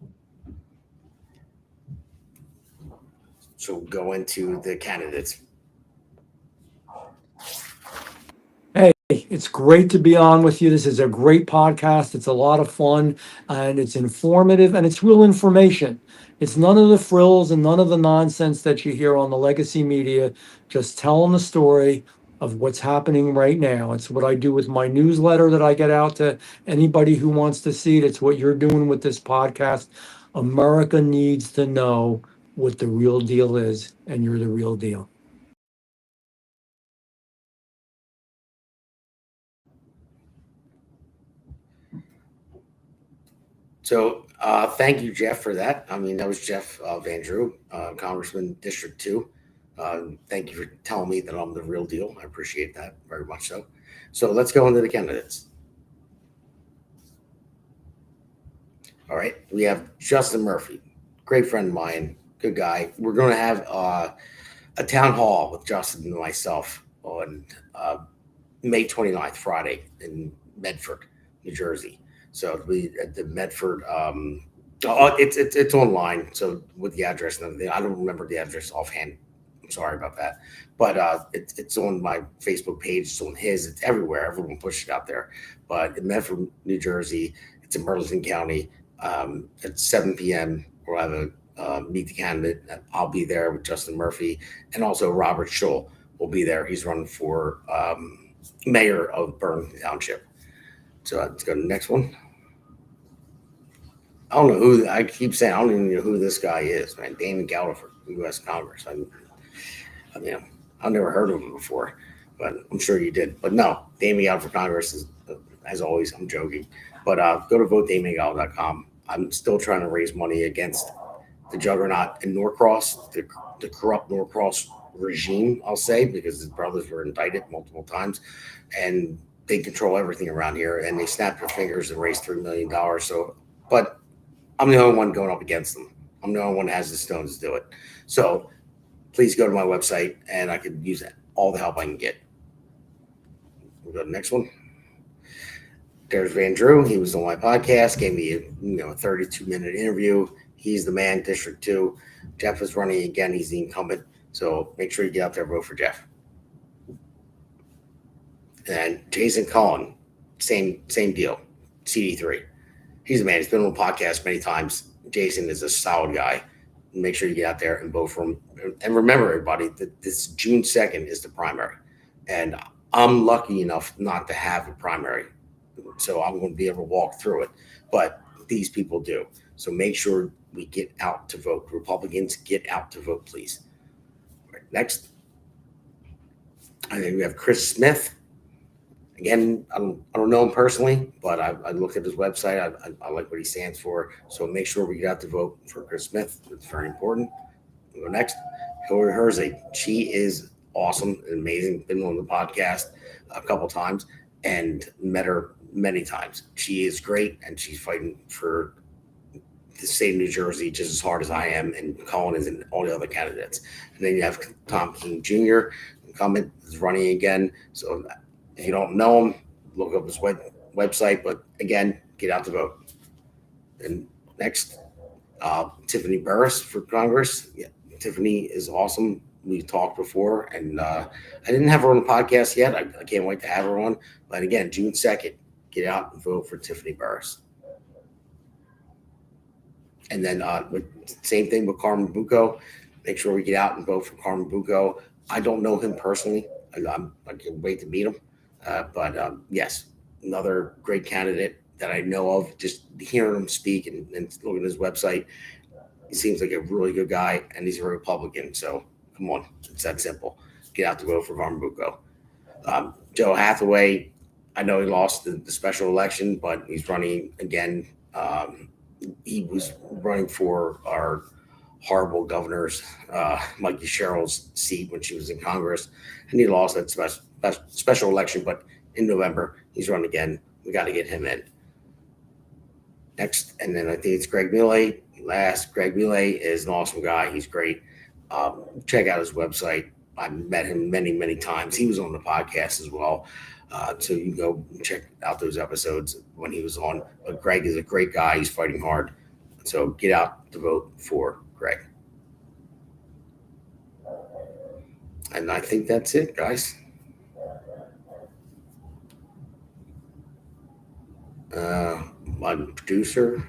So we'll go into the candidates. Hey, it's great to be on with you. This is a great podcast. It's a lot of fun, and it's informative, and it's real information. It's none of the frills and none of the nonsense that you hear on the legacy media. Just telling the story of what's happening right now. It's what I do with my newsletter that I get out to anybody who wants to see it. It's what you're doing with this podcast. America needs to know what the real deal is, and you're the real deal. So thank you, Jeff, for that. I mean, that was Jeff Van Drew, Congressman District 2. Thank you for telling me that I'm the real deal. I appreciate that very much so. So let's go into the candidates. All right. We have Justin Murphy, great friend of mine, good guy. We're going to have a town hall with Justin and myself on May 29th, Friday in Medford, New Jersey. So it'll be at the Medford. It's online. So with the address and everything, I don't remember the address offhand. I'm sorry about that. But it's on my Facebook page. It's on his. It's everywhere. Everyone pushed it out there. But in Medford, New Jersey, it's in Burlington County. At 7 p.m. we'll have a meet the candidate. I'll be there with Justin Murphy, and also Robert Schull will be there. He's running for mayor of Bern Township. So let's go to the next one. I don't know who, I keep saying, I don't even know who this guy is, man. Damon Galdo for U.S. Congress. I mean, I've never heard of him before, but I'm sure you did. But no, Damon Galdo for Congress is, as always, I'm joking. But go to votedamongaldo.com. I'm still trying to raise money against the juggernaut in Norcross, the corrupt Norcross regime, I'll say, because his brothers were indicted multiple times, and they control everything around here, and they snapped their fingers and raised $3 million. So, but I'm the only one going up against them. I'm the only one that has the stones to do it. So please go to my website, and I could use all the help I can get. We'll go to the next one. There's Van Drew. He was on my podcast, gave me a 32-minute interview. He's the man, District 2. Jeff is running again. He's the incumbent. So make sure you get out there and vote for Jeff. And Jason Cullen, same deal. CD3. He's a man. He's been on the podcast many times. Jason is a solid guy. Make sure you get out there and vote for him. And remember, everybody, that this June 2nd is the primary. And I'm lucky enough not to have a primary. So I'm going to be able to walk through it. But these people do. So make sure we get out to vote. Republicans, get out to vote, please. All right, next. And then we have Chris Smith. Again, I don't know him personally, but I looked at his website. I like what he stands for. So make sure we get out to vote for Chris Smith. It's very important. We'll go next. Hillary Herzig. She is awesome and amazing. Been on the podcast a couple times and met her many times. She is great, and she's fighting for the state of New Jersey just as hard as I am, and Colin is and all the other candidates. And then you have Tom King Jr. incumbent is running again. So if you don't know him, look up his website. But again, get out to vote. And next, Tiffany Burris for Congress. Yeah, Tiffany is awesome. We talked before, and I didn't have her on the podcast yet. I can't wait to have her on. But again, June 2nd, get out and vote for Tiffany Burris. And then same thing with Carmen Bucco. Make sure we get out and vote for Carmen Bucco. I don't know him personally. I can't wait to meet him. But yes, another great candidate that I know of. Just hearing him speak and looking at his website, he seems like a really good guy, and he's a Republican. So come on, it's that simple. Get out to vote for Carmen Bucco. Joe Hathaway, I know he lost the special election, but he's running again. He was running for our horrible governor's, Mikey Sherrill's seat when she was in Congress, and he lost that special election. But in November, he's running again. We got to get him in. Next, and then I think it's Greg Millay. Last, Greg Millay is an awesome guy. He's great. Check out his website. I met him many times. He was on the podcast as well. So you can go check out those episodes when he was on. But Greg is a great guy. He's fighting hard. So get out to vote for Greg. And I think that's it, guys. My producer,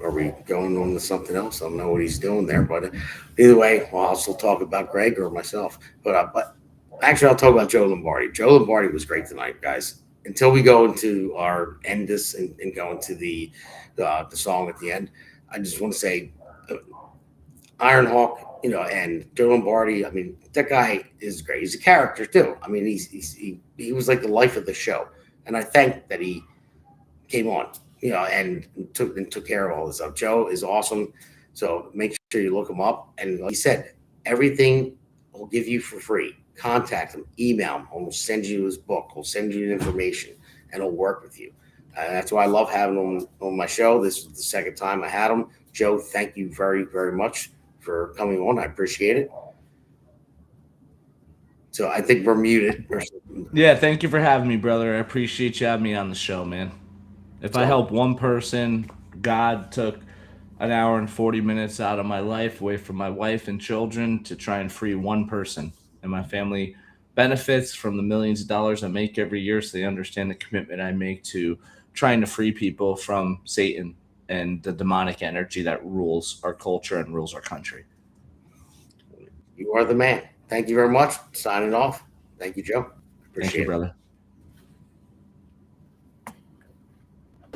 are we going on to something else? I don't know what he's doing there, but either way, I'll also talk about Greg or myself. But actually, I'll talk about Joe Lombardi. Joe Lombardi was great tonight, guys. Until we go into our end this and go into the song at the end, I just want to say Ironhawk, and Joe Lombardi. I mean, that guy is great. He's a character too. I mean, he was like the life of the show, and I think that he came on, and took care of all this stuff. Joe is awesome. So make sure you look him up. And like he said, everything will give you for free. Contact him, email him. He'll send you his book. He'll send you the information, and he'll work with you. That's why I love having him on my show. This is the second time I had him. Joe, thank you very, very much for coming on. I appreciate it. So I think we're muted. Yeah, thank you for having me, brother. I appreciate you having me on the show, man. If I help one person, God took an hour and 40 minutes out of my life away from my wife and children to try and free one person. And my family benefits from the millions of dollars I make every year, so they understand the commitment I make to trying to free people from Satan and the demonic energy that rules our culture and rules our country. You are the man. Thank you very much. Signing off. Thank you, Joe. Appreciate Thank you, brother. it.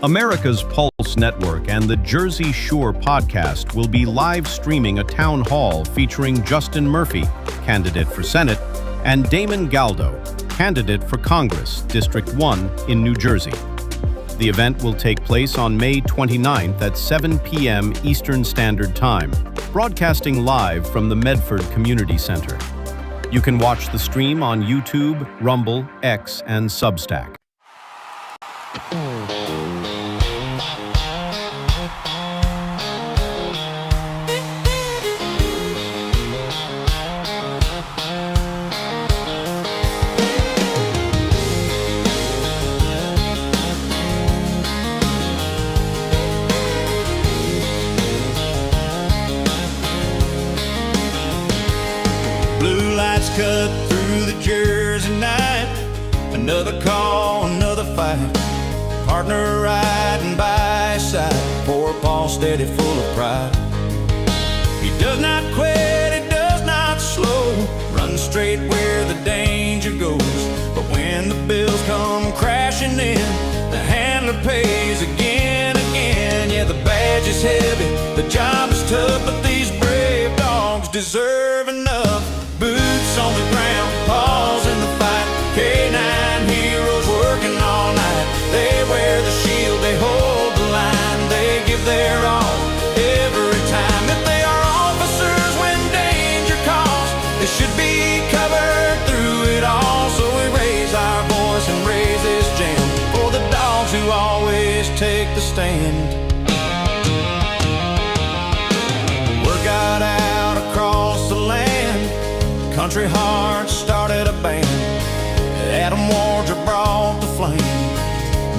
America's Pulse Network and the Jersey Shore podcast will be live streaming a town hall featuring Justin Murphy, candidate for Senate, and Damon Galdo, candidate for Congress, District 1 in New Jersey. The event will take place on May 29th at 7 p.m. Eastern Standard Time, broadcasting live from the Medford Community Center. You can watch the stream on YouTube, Rumble, X, and Substack. Blue lights cut through the Jersey night. Another call, another fight. Partner riding by his side. Poor Paul steady, full of pride. He does not quit, he does not slow. Runs straight where the danger goes. But when the bills come crashing in, the handler pays again, again. Yeah, the badge is heavy, the job is tough, but these brave dogs deserve enough. Boots on the ground, paws in the fight. K9 heroes working all night. They wear the shield, they hold the line. They give their all every time. If they are officers when danger calls, they should be covered through it all. So we raise our voice and raise this jam for the dogs who always take the stand. Word got out across the land. Country Hearts started a band. Adam Wardrop brought the flame.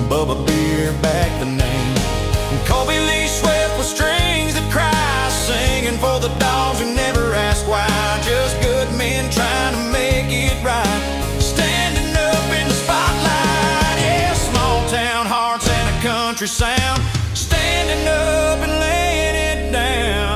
Bubba Beer back the name. And Colby Lee swept with strings that cry, singing for the dogs who never ask why. Just good men trying to make it right. Standing up in the spotlight. Yeah, small town hearts and a country sound. Standing up and laying it down.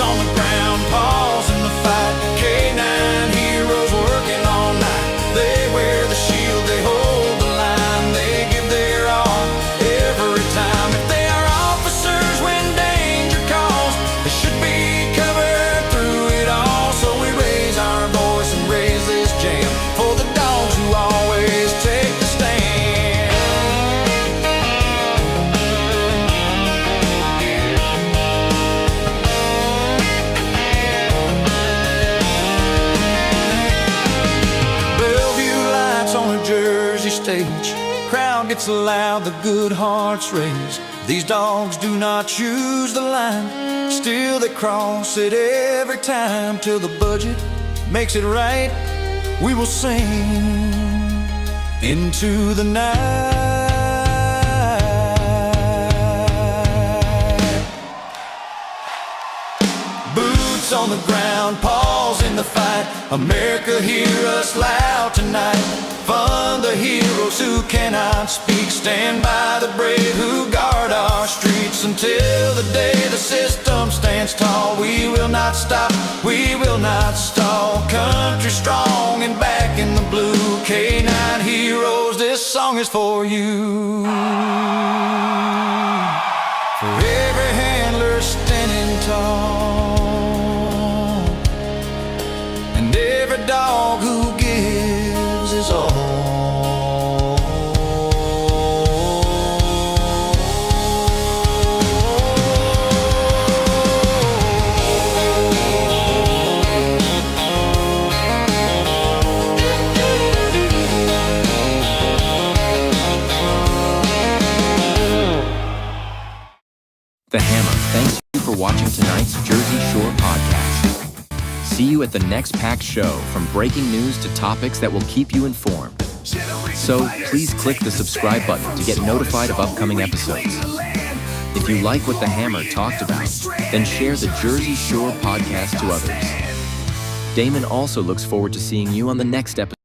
On the ground, paws in the fight. K9 heroes working all night. They wear the shield, they hold the line. They give their all every time. If they are officers when danger calls, they should be covered through it all. So we raise our voice and raise this jam for the dogs who always take the stand. Stage. Crowd gets loud, the good hearts raise. These dogs do not choose the line, still they cross it every time. Till the budget makes it right, we will sing into the night. Boots on the ground, paws in the fight. America, hear us loud tonight. Fund the heroes who cannot speak. Stand by the brave who guard our streets until the day the system stands tall. We will not stop, we will not stall. Country strong and back in the blue. K9 heroes, this song is for you. For every handler standing tall, and every dog who gives his all. The Hammer thanks you for watching tonight's Jersey Shore podcast. See you at the next packed show, from breaking news to topics that will keep you informed. So please click the subscribe button to get notified of upcoming episodes. If you like what the Hammer talked about, then share the Jersey Shore podcast to others. Damon also looks forward to seeing you on the next episode.